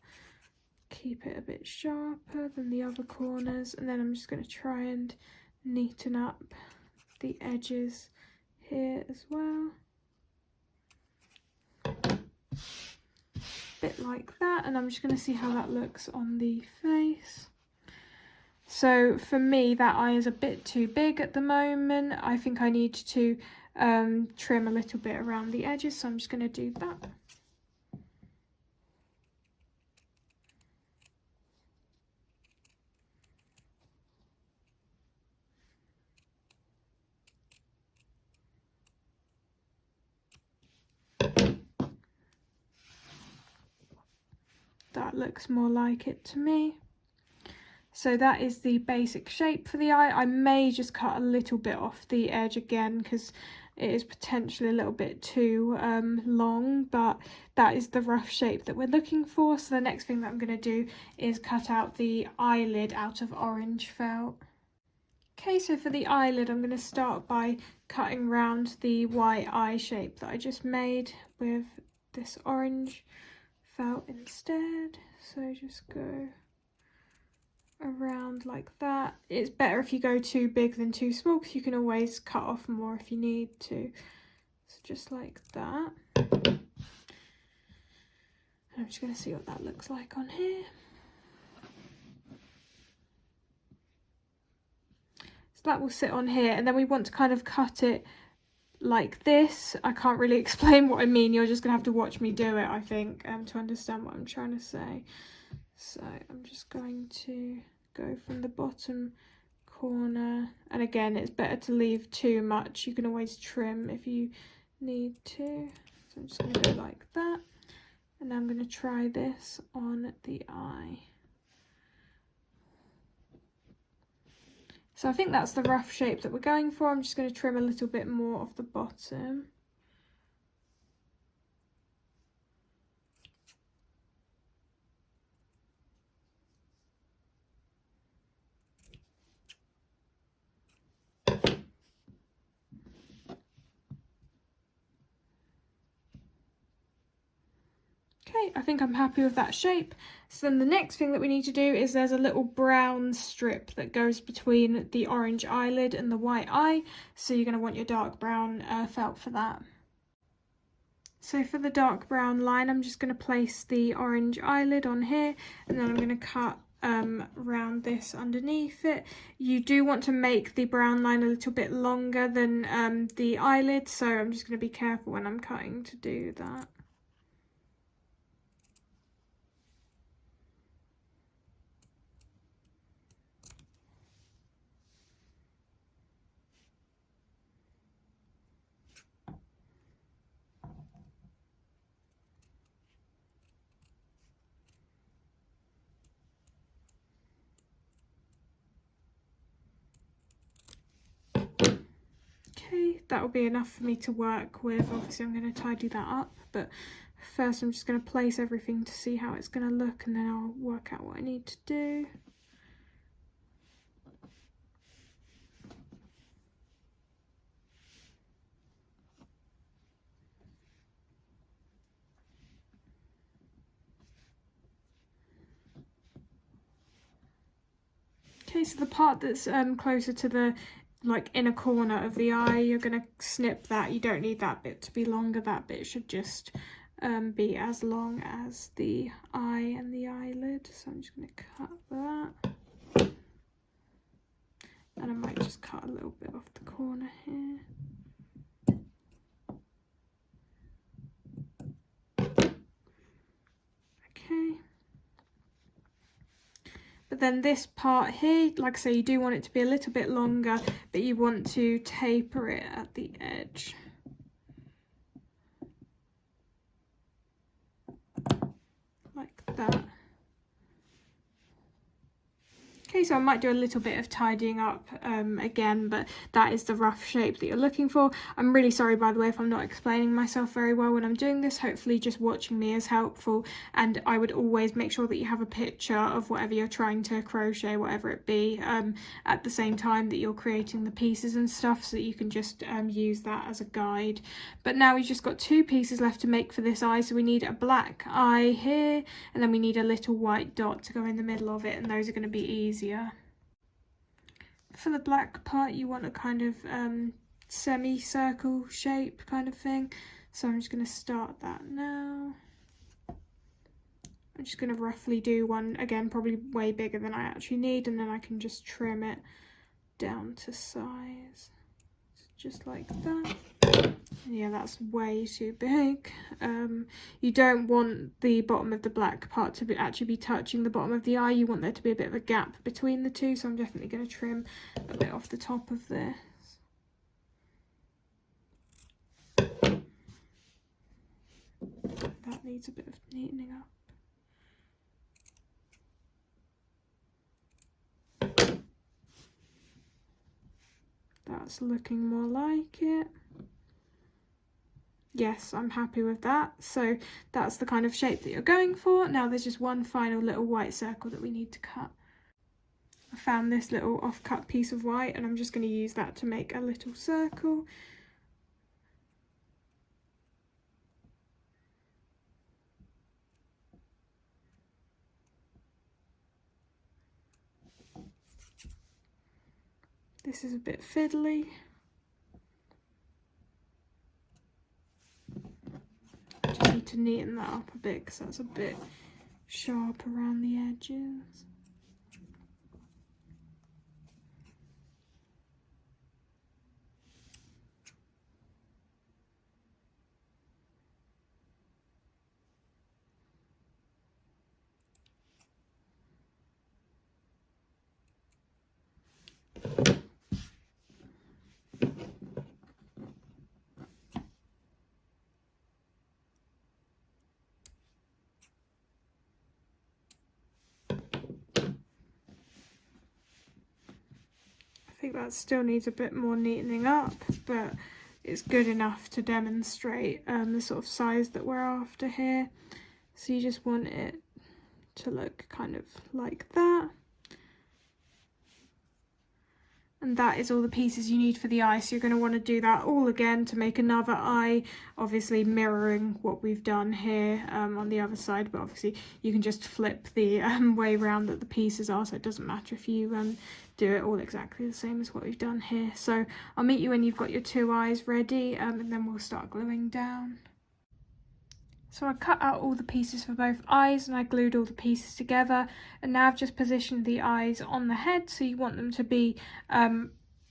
keep it a bit sharper than the other corners. And then I'm just going to try and neaten up the edges here as well. Bit like that, and I'm just going to see how that looks on the face. So for me, that eye is a bit too big at the moment. I think I need to trim a little bit around the edges, so I'm just going to do that. That looks more like it to me. So that is the basic shape for the eye. I may just cut a little bit off the edge again because it is potentially a little bit too long, but that is the rough shape that we're looking for. So the next thing that I'm going to do is cut out the eyelid out of orange felt. Okay, so for the eyelid I'm going to start by cutting round the white eye shape that I just made with this orange felt instead. So just go around like that. It's better if you go too big than too small, because you can always cut off more if you need to. So just like that. I'm just going to see what that looks like on here. So that will sit on here, and then we want to kind of cut it like this. I can't really explain what I mean. You're just going to have to watch me do it, I think, to understand what I'm trying to say. So I'm just going to go from the bottom corner, and again it's better to leave too much. You can always trim if you need to. So I'm just going to go like that, and I'm going to try this on the eye. So I think that's the rough shape that we're going for. I'm just going to trim a little bit more off the bottom. Okay, I think I'm happy with that shape. So then the next thing that we need to do is there's a little brown strip that goes between the orange eyelid and the white eye. So you're going to want your dark brown felt for that. So for the dark brown line, I'm just going to place the orange eyelid on here, and then I'm going to cut around this underneath it. You do want to make the brown line a little bit longer than the eyelid, so I'm just going to be careful when I'm cutting to do that. Okay, that will be enough for me to work with. Obviously I'm going to tidy that up, but first I'm just going to place everything to see how it's going to look, and then I'll work out what I need to do. Okay, so the part that's closer to the inner corner of the eye, you're going to snip that. You don't need that bit to be longer. That bit should just be as long as the eye and the eyelid. So I'm just going to cut that. And I might just cut a little bit off the corner here. But then this part here, like I say, you do want it to be a little bit longer, but you want to taper it at the edge. Like that. Okay, so I might do a little bit of tidying up again, but that is the rough shape that you're looking for. I'm really sorry, by the way, if I'm not explaining myself very well when I'm doing this. Hopefully just watching me is helpful, and I would always make sure that you have a picture of whatever you're trying to crochet, whatever it be, at the same time that you're creating the pieces and stuff, so that you can just use that as a guide. But now we've just got 2 pieces left to make for this eye, so we need a black eye here, and then we need a little white dot to go in the middle of it, and those are going to be easier. For the black part, you want a kind of semi-circle shape kind of thing, so I'm just going to start that now. I'm just going to roughly do one, again probably way bigger than I actually need, and then I can just trim it down to size, just like that. Yeah, that's way too big. You don't want the bottom of the black part to actually be touching the bottom of the eye. You want there to be a bit of a gap between the two, so I'm definitely going to trim a bit off the top of this. That needs a bit of neatening up. That's looking more like it. Yes, I'm happy with that. So that's the kind of shape that you're going for. Now there's just one final little white circle that we need to cut. I found this little off-cut piece of white, and I'm just going to use that to make a little circle. This is a bit fiddly. Just need to neaten that up a bit because that's a bit sharp around the edges. I think that still needs a bit more neatening up, but it's good enough to demonstrate the sort of size that we're after here. So you just want it to look kind of like that. And that is all the pieces you need for the eye. So you're going to want to do that all again to make another eye, obviously mirroring what we've done here on the other side, but obviously you can just flip the way around that the pieces are, so it doesn't matter if you do it all exactly the same as what we've done here. So I'll meet you when you've got your 2 eyes ready, and then we'll start gluing down. So I cut out all the pieces for both eyes, and I glued all the pieces together, and now I've just positioned the eyes on the head, so you want them to be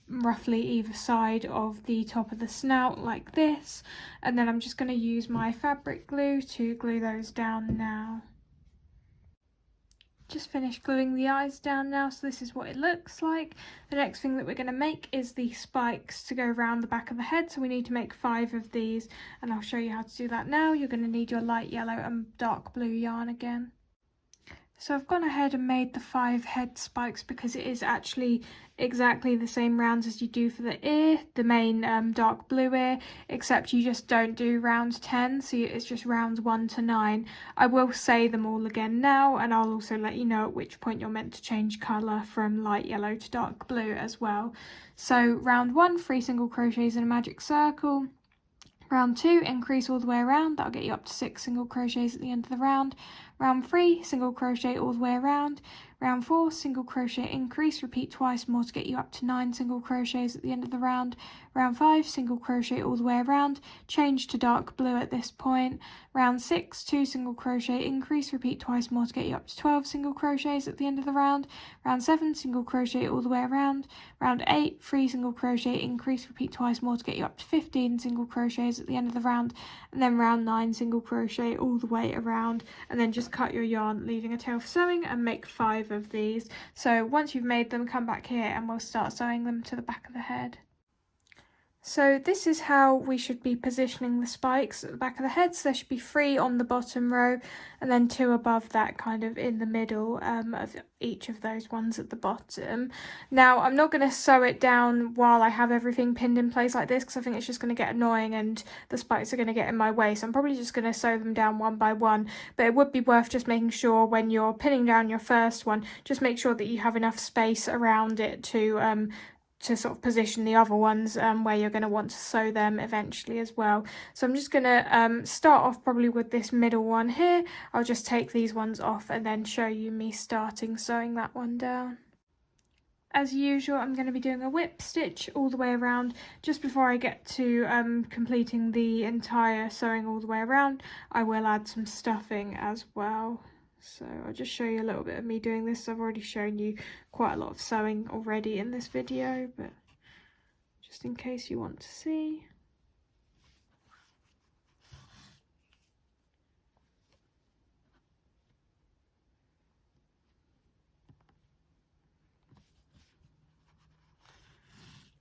roughly either side of the top of the snout like this, and then I'm just going to use my fabric glue to glue those down now. Just finished gluing the eyes down now, so this is what it looks like. The next thing that we're going to make is the spikes to go around the back of the head, so we need to make 5 of these, and I'll show you how to do that now. You're going to need your light yellow and dark blue yarn again. So I've gone ahead and made the 5 head spikes because it is actually exactly the same rounds as you do for the ear, the main dark blue ear, except you just don't do round 10, so it's just rounds 1 to 9. I will say them all again now, and I'll also let you know at which point you're meant to change colour from light yellow to dark blue as well. So round 1, 3 single crochets in a magic circle. Round 2, increase all the way around, that'll get you up to 6 single crochets at the end of the round. Round 3, single crochet all the way around. Round 4, single crochet increase, repeat twice more to get you up to 9 single crochets at the end of the round. Round 5, single crochet all the way around, change to dark blue at this point. Round 6, 2 single crochet increase, repeat twice more to get you up to 12 single crochets at the end of the round. Round 7, single crochet all the way around. Round 8, 3 single crochet increase, repeat twice more to get you up to 15 single crochets at the end of the round. And then round 9, single crochet all the way around, and then just cut your yarn, leaving a tail for sewing, and make 5 5 of these. So once you've made them, come back here and we'll start sewing them to the back of the head. So this is how we should be positioning the spikes at the back of the head. So there should be 3 on the bottom row and then 2 above that, kind of in the middle of each of those ones at the bottom. Now I'm not going to sew it down while I have everything pinned in place like this, because I think it's just going to get annoying and the spikes are going to get in my way. So I'm probably just going to sew them down one by one, but it would be worth just making sure when you're pinning down your first one, just make sure that you have enough space around it to sort of position the other ones where you're going to want to sew them eventually as well. So I'm just going to start off probably with this middle one here. I'll just take these ones off and then show you me starting sewing that one down. As usual, I'm going to be doing a whip stitch all the way around. Just before I get to completing the entire sewing all the way around, I will add some stuffing as well. So I'll just show you a little bit of me doing this. I've already shown you quite a lot of sewing already in this video, but just in case you want to see.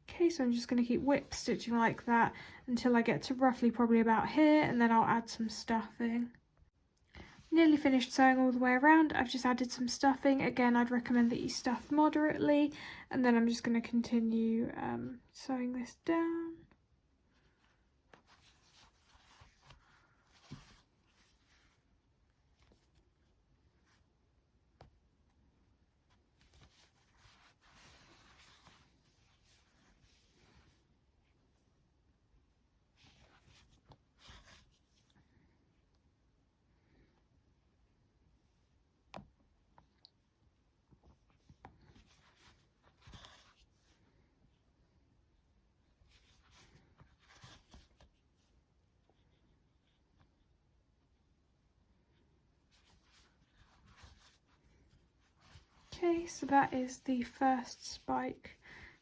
Okay, so I'm just going to keep whip stitching like that until I get to roughly probably about here, and then I'll add some stuffing. Nearly finished sewing all the way around. I've just added some stuffing. Again, I'd recommend that you stuff moderately, and then I'm just going to continue sewing this down. Okay, so that is the first spike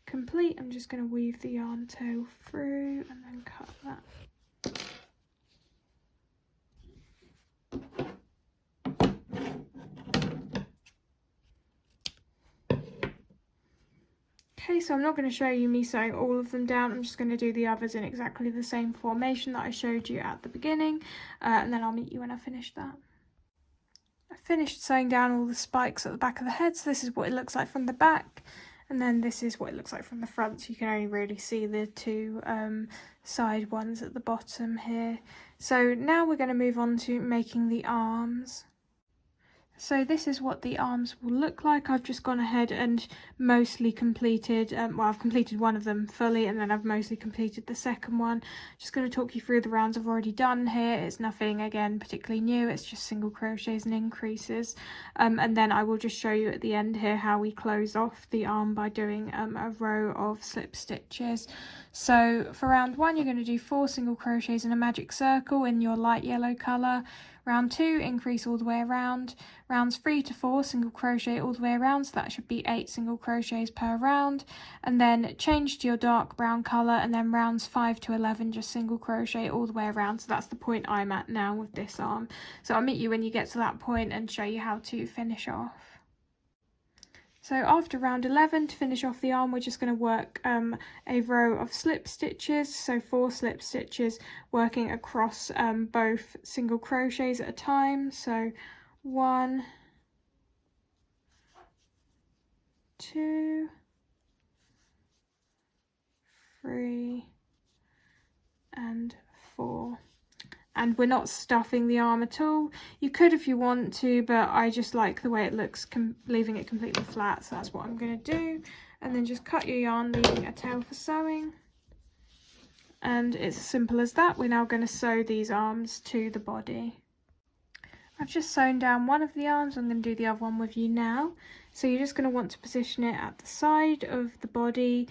complete. I'm just going to weave the yarn tail through and then cut that. Okay, so I'm not going to show you me sewing all of them down. I'm just going to do the others in exactly the same formation that I showed you at the beginning, and then I'll meet you when I finish that. I finished sewing down all the spikes at the back of the head, so this is what it looks like from the back, and then this is what it looks like from the front, so you can only really see the 2 side ones at the bottom here. So now we're going to move on to making the arms. So this is what the arms will look like. I've just gone ahead and mostly completed, well, I've completed one of them fully, and then I've mostly completed the second one. Just going to talk you through the rounds I've already done here. It's nothing, again, particularly new. It's just single crochets and increases. And then I will just show you at the end here how we close off the arm by doing a row of slip stitches. So for round 1, you're going to do 4 single crochets in a magic circle in your light yellow colour. Round 2, increase all the way around. Rounds 3 to 4, single crochet all the way around, so that should be 8 single crochets per round. And then change to your dark brown colour, and then rounds 5 to 11, just single crochet all the way around. So that's the point I'm at now with this arm. So I'll meet you when you get to that point and show you how to finish off. So after round 11, to finish off the arm, we're just going to work a row of slip stitches, so 4 slip stitches working across both single crochets at a time. So 1, 2, 3, and 4. And we're not stuffing the arm at all. You could if you want to, but I just like the way it looks, leaving it completely flat, so that's what I'm going to do. And then just cut your yarn, leaving a tail for sewing. And it's as simple as that. We're now going to sew these arms to the body. I've just sewn down one of the arms. I'm going to do the other one with you now. So you're just going to want to position it at the side of the body,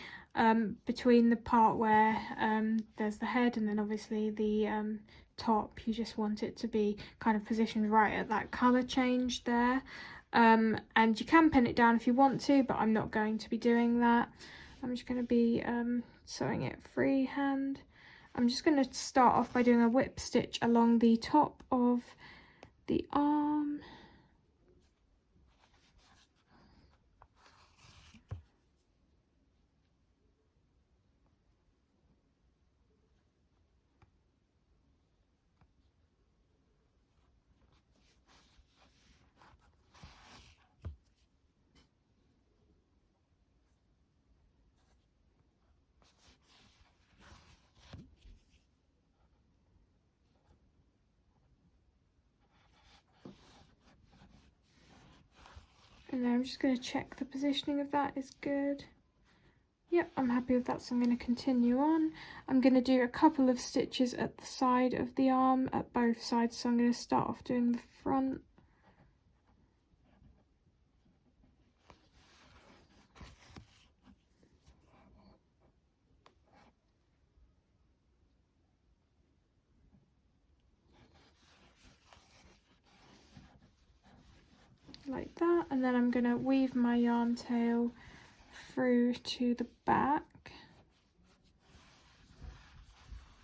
between the part where there's the head and then obviously the top. You just want it to be kind of positioned right at that colour change there, and you can pin it down if you want to, but I'm not going to be doing that. I'm just going to be sewing it freehand. I'm just going to start off by doing a whip stitch along the top of the arm, And then I'm just going to check the positioning of that is good. Yep, I'm happy with that, so I'm going to continue on. I'm going to do a couple of stitches at the side of the arm at both sides, so I'm going to start off doing the front. Like that, and then I'm going to weave my yarn tail through to the back,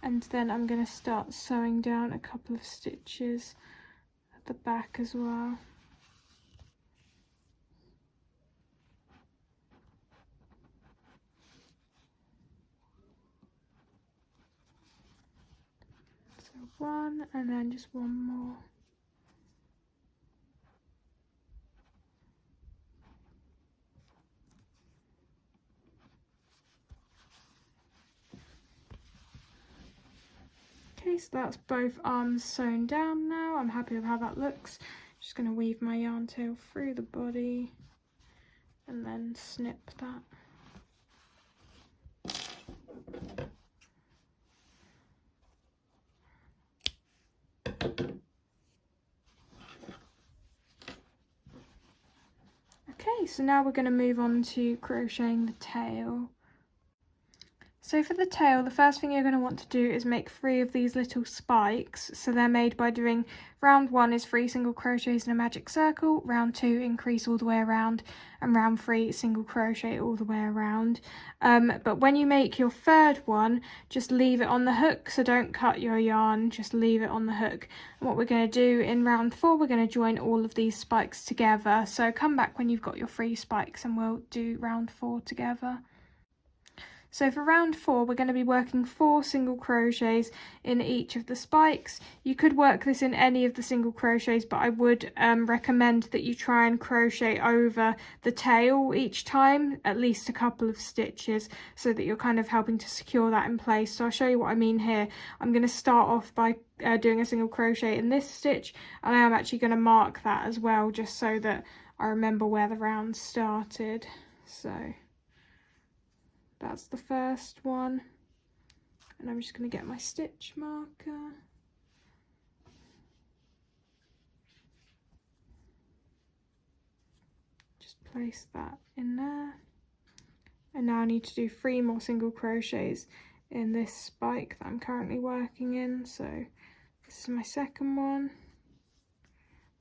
and then I'm going to start sewing down a couple of stitches at the back as well. So one, and then just one more. Okay, so that's both arms sewn down now. I'm happy with how that looks. Just going to weave my yarn tail through the body and then snip that. Okay, so now we're going to move on to crocheting the tail. So for the tail, the first thing you're going to want to do is make 3 of these little spikes. So they're made by doing round 1 is 3 single crochets in a magic circle, round 2 increase all the way around, and round 3 single crochet all the way around. But when you make your 3rd one, just leave it on the hook, so don't cut your yarn, just leave it on the hook. And what we're going to do in round 4, we're going to join all of these spikes together. So come back when you've got your 3 spikes and we'll do round 4 together. So for round 4, we're going to be working 4 single crochets in each of the spikes. You could work this in any of the single crochets, but I would recommend that you try and crochet over the tail each time, at least a couple of stitches, so that you're kind of helping to secure that in place. So I'll show you what I mean here. I'm going to start off by doing a single crochet in this stitch, and I am actually going to mark that as well, just so that I remember where the round started. So that's the first one, and I'm just going to get my stitch marker. Just place that in there, and now I need to do 3 more single crochets in this spike that I'm currently working in. So this is my second one,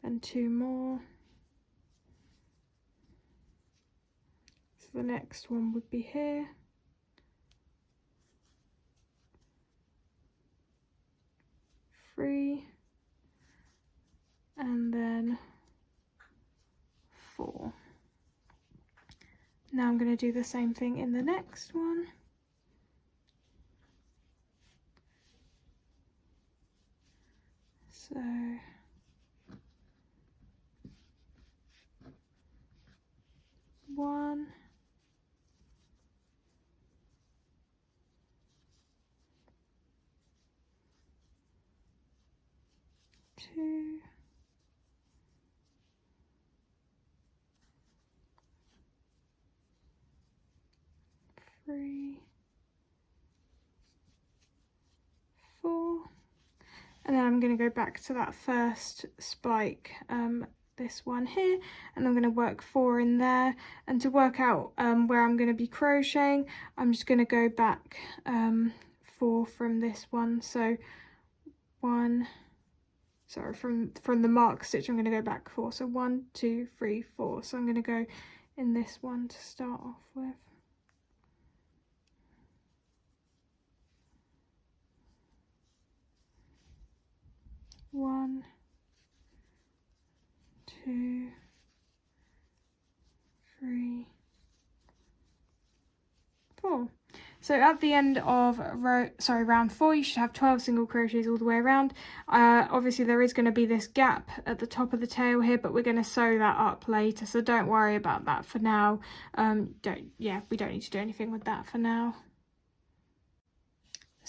then 2 more. So the next one would be here. 3, and then 4. Now I'm going to do the same thing in the next one. So 1, 2, 3, 4, and then I'm going to go back to that first spike, this one here, and I'm going to work 4 in there. And to work out where I'm going to be crocheting, I'm just going to go back 4 from this one. So 1, sorry, from the mark stitch I'm going to go back 4. So 1, 2, 3, 4. So I'm going to go in this one to start off with. One, 2, 3, 4. So at the end of round 4, you should have 12 single crochets all the way around. Obviously there is going to be this gap at the top of the tail here, but we're going to sew that up later, so don't worry about that for now. We don't need to do anything with that for now.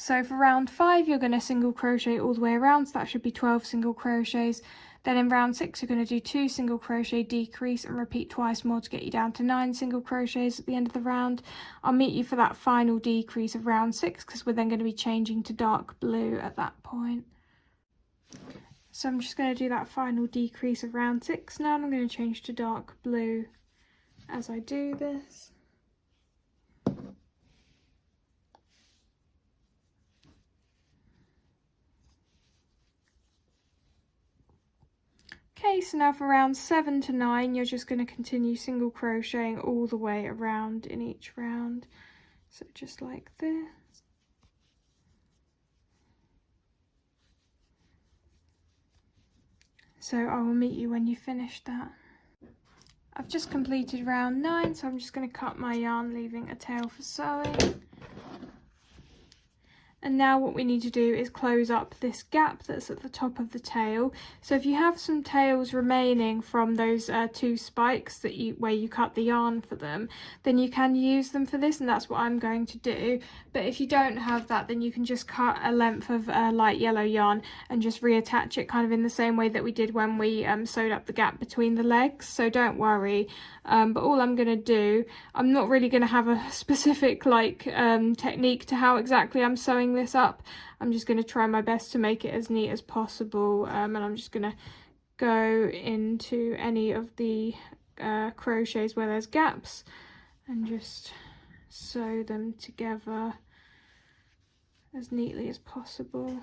So for round 5, you're going to single crochet all the way around, so that should be 12 single crochets. Then in round 6 you're going to do 2 single crochet, decrease, and repeat twice more to get you down to 9 single crochets at the end of the round. I'll meet you for that final decrease of round 6 because we're then going to be changing to dark blue at that point. So I'm just going to do that final decrease of round 6 now, and I'm going to change to dark blue as I do this. Okay, so now for rounds 7 to 9, you're just going to continue single crocheting all the way around in each round. So just like this. So I will meet you when you finish that. I've just completed round 9, so I'm just going to cut my yarn, leaving a tail for sewing. And now what we need to do is close up this gap that's at the top of the tail. So if you have some tails remaining from those 2 spikes that where you cut the yarn for them, then you can use them for this, and that's what I'm going to do. But if you don't have that, then you can just cut a length of light yellow yarn and just reattach it kind of in the same way that we did when we sewed up the gap between the legs. So don't worry. But all I'm going to do, I'm not really going to have a specific technique to how exactly I'm sewing this up. I'm just going to try my best to make it as neat as possible, and I'm just going to go into any of the crochets where there's gaps and just sew them together as neatly as possible.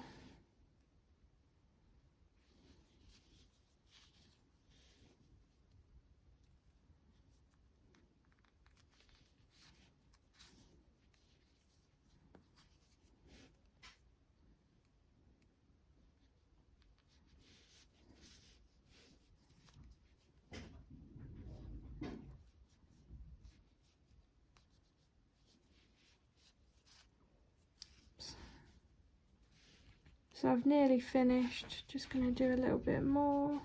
So I've nearly finished, just going to do a little bit more.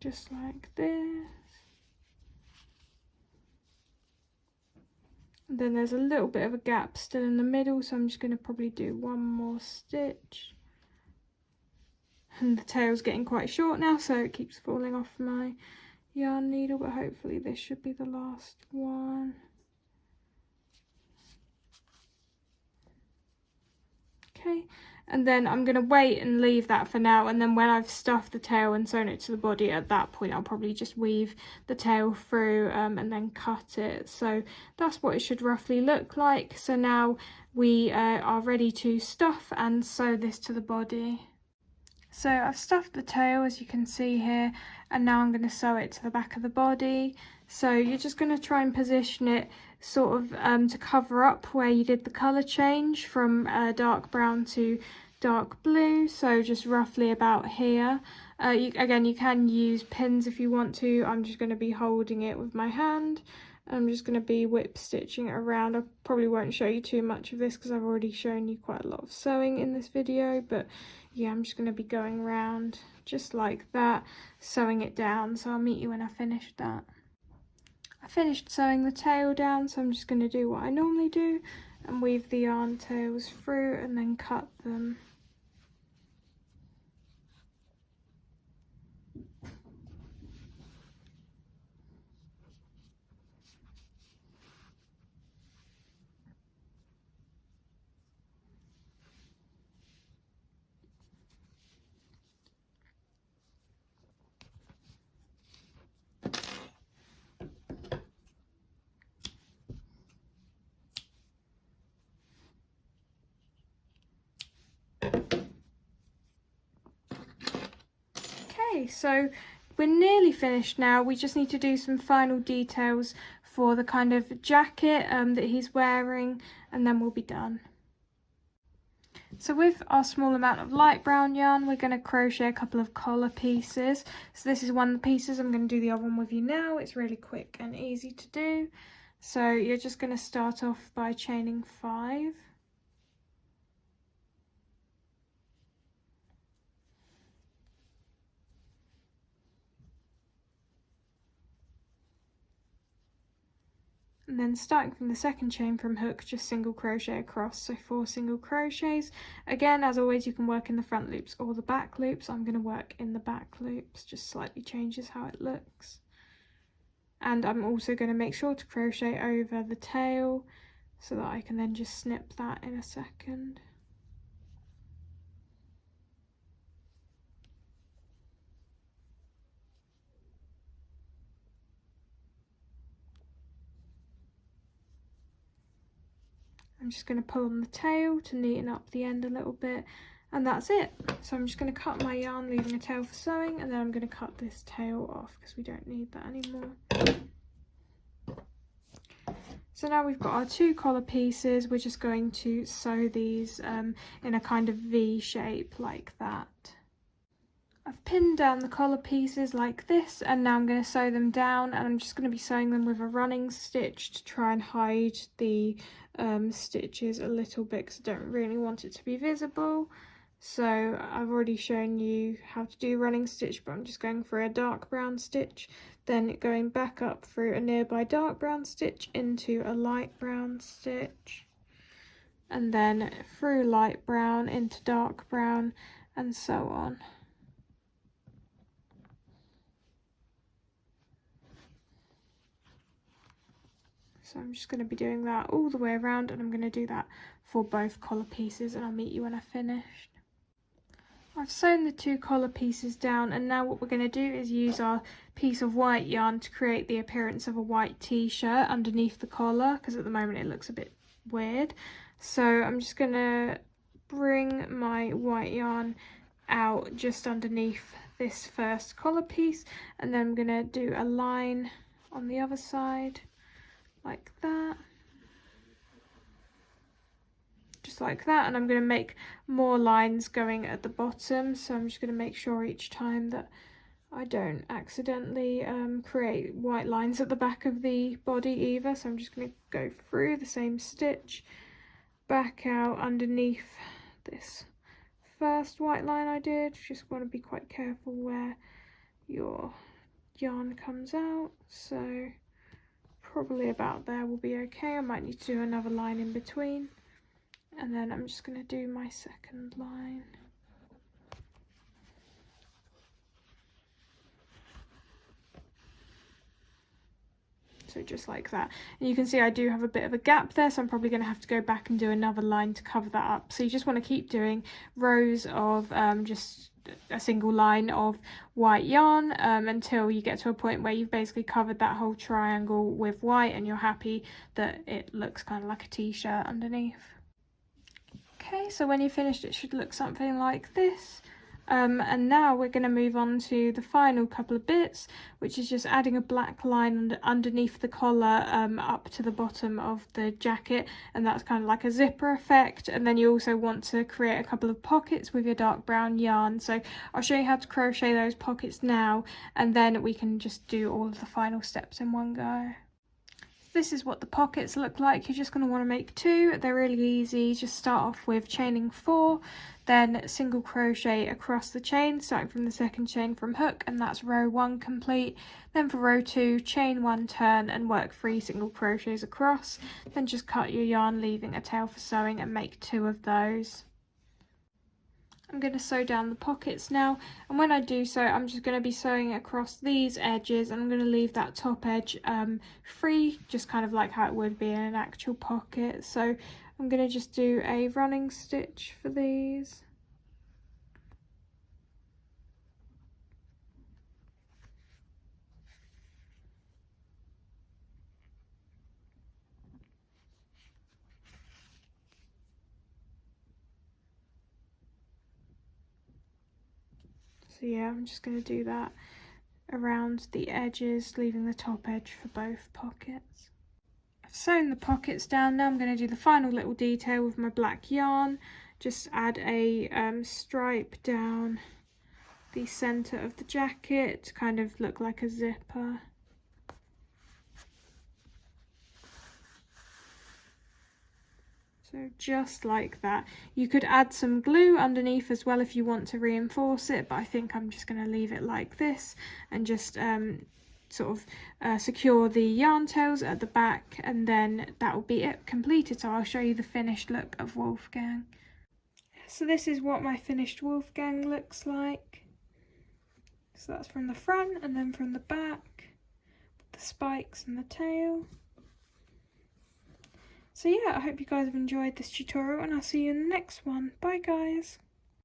Just like this. And then there's a little bit of a gap still in the middle, so I'm just going to probably do one more stitch. And the tail's getting quite short now, so it keeps falling off my yarn needle, but hopefully this should be the last one. Okay, and then I'm going to wait and leave that for now, and then when I've stuffed the tail and sewn it to the body, at that point I'll probably just weave the tail through and then cut it. So that's what it should roughly look like. So now we are ready to stuff and sew this to the body. So I've stuffed the tail, as you can see here, and now I'm going to sew it to the back of the body. So you're just going to try and position it sort of to cover up where you did the colour change from dark brown to dark blue, so just roughly about here. Again, you can use pins if you want to. I'm just going to be holding it with my hand. I'm just going to be whip stitching it around. I probably won't show you too much of this because I've already shown you quite a lot of sewing in this video, but yeah, I'm just going to be going around just like that, sewing it down. So I'll meet you when I finish that. I finished sewing the tail down, so I'm just going to do what I normally do and weave the yarn tails through and then cut them. Okay, so we're nearly finished now. We just need to do some final details for the kind of jacket that he's wearing, and then we'll be done. So with our small amount of light brown yarn, we're going to crochet a couple of collar pieces. So this is one of the pieces. I'm going to do the other one with you now. It's really quick and easy to do. So you're just going to start off by chaining 5. and then starting from the second chain from hook, just single crochet across, so 4 single crochets. Again, as always, you can work in the front loops or the back loops. I'm going to work in the back loops, just slightly changes how it looks. And I'm also going to make sure to crochet over the tail so that I can then just snip that in a second. I'm just going to pull on the tail to neaten up the end a little bit, and that's it. So I'm just going to cut my yarn, leaving a tail for sewing, and then I'm going to cut this tail off because we don't need that anymore. So now we've got our 2 collar pieces. We're just going to sew these in a kind of V shape like that. I've pinned down the collar pieces like this, and now I'm going to sew them down, and I'm just going to be sewing them with a running stitch to try and hide the stitches a little bit because I don't really want it to be visible. So I've already shown you how to do running stitch, but I'm just going for a dark brown stitch, then going back up through a nearby dark brown stitch into a light brown stitch, and then through light brown into dark brown, and so on. So I'm just going to be doing that all the way around, and I'm going to do that for both collar pieces, and I'll meet you when I've finished. I've sewn the 2 collar pieces down, and now what we're going to do is use our piece of white yarn to create the appearance of a white t-shirt underneath the collar, because at the moment it looks a bit weird. So I'm just going to bring my white yarn out just underneath this first collar piece, and then I'm going to do a line on the other side. Like that, just like that, and I'm going to make more lines going at the bottom, so I'm just going to make sure each time that I don't accidentally create white lines at the back of the body either. So I'm just going to go through the same stitch, back out underneath this first white line I did. Just want to be quite careful where your yarn comes out, so probably about there will be okay. I might need to do another line in between, and then I'm just going to do my second line. So just like that, and you can see I do have a bit of a gap there, so I'm probably going to have to go back and do another line to cover that up. So you just want to keep doing rows of just a single line of white yarn until you get to a point where you've basically covered that whole triangle with white, and you're happy that it looks kind of like a t-shirt underneath. Okay, so when you're finished it should look something like this. And now we're going to move on to the final couple of bits, which is just adding a black line underneath the collar up to the bottom of the jacket, and that's kind of like a zipper effect. And then you also want to create a couple of pockets with your dark brown yarn, so I'll show you how to crochet those pockets now, and then we can just do all of the final steps in one go. This is what the pockets look like. You're just going to want to make 2. They're really easy. Just start off with chaining 4, then single crochet across the chain, starting from the second chain from hook, and that's row 1 complete. Then for row 2, chain 1, turn, and work 3 single crochets across. Then just cut your yarn, leaving a tail for sewing, and make 2 of those. I'm going to sew down the pockets now, and when I do so, I'm just going to be sewing across these edges, and I'm going to leave that top edge free, just kind of like how it would be in an actual pocket. So I'm going to just do a running stitch for these. So yeah, I'm just going to do that around the edges, leaving the top edge for both pockets. I've sewn the pockets down. Now I'm going to do the final little detail with my black yarn. Just add a stripe down the centre of the jacket to kind of look like a zipper. So just like that. You could add some glue underneath as well if you want to reinforce it, but I think I'm just going to leave it like this and just sort of secure the yarn tails at the back, and then that will be it completed. So I'll show you the finished look of Wolfgang. So this is what my finished Wolfgang looks like. So that's from the front and then from the back, the spikes and the tail. So yeah, I hope you guys have enjoyed this tutorial, and I'll see you in the next one. Bye guys!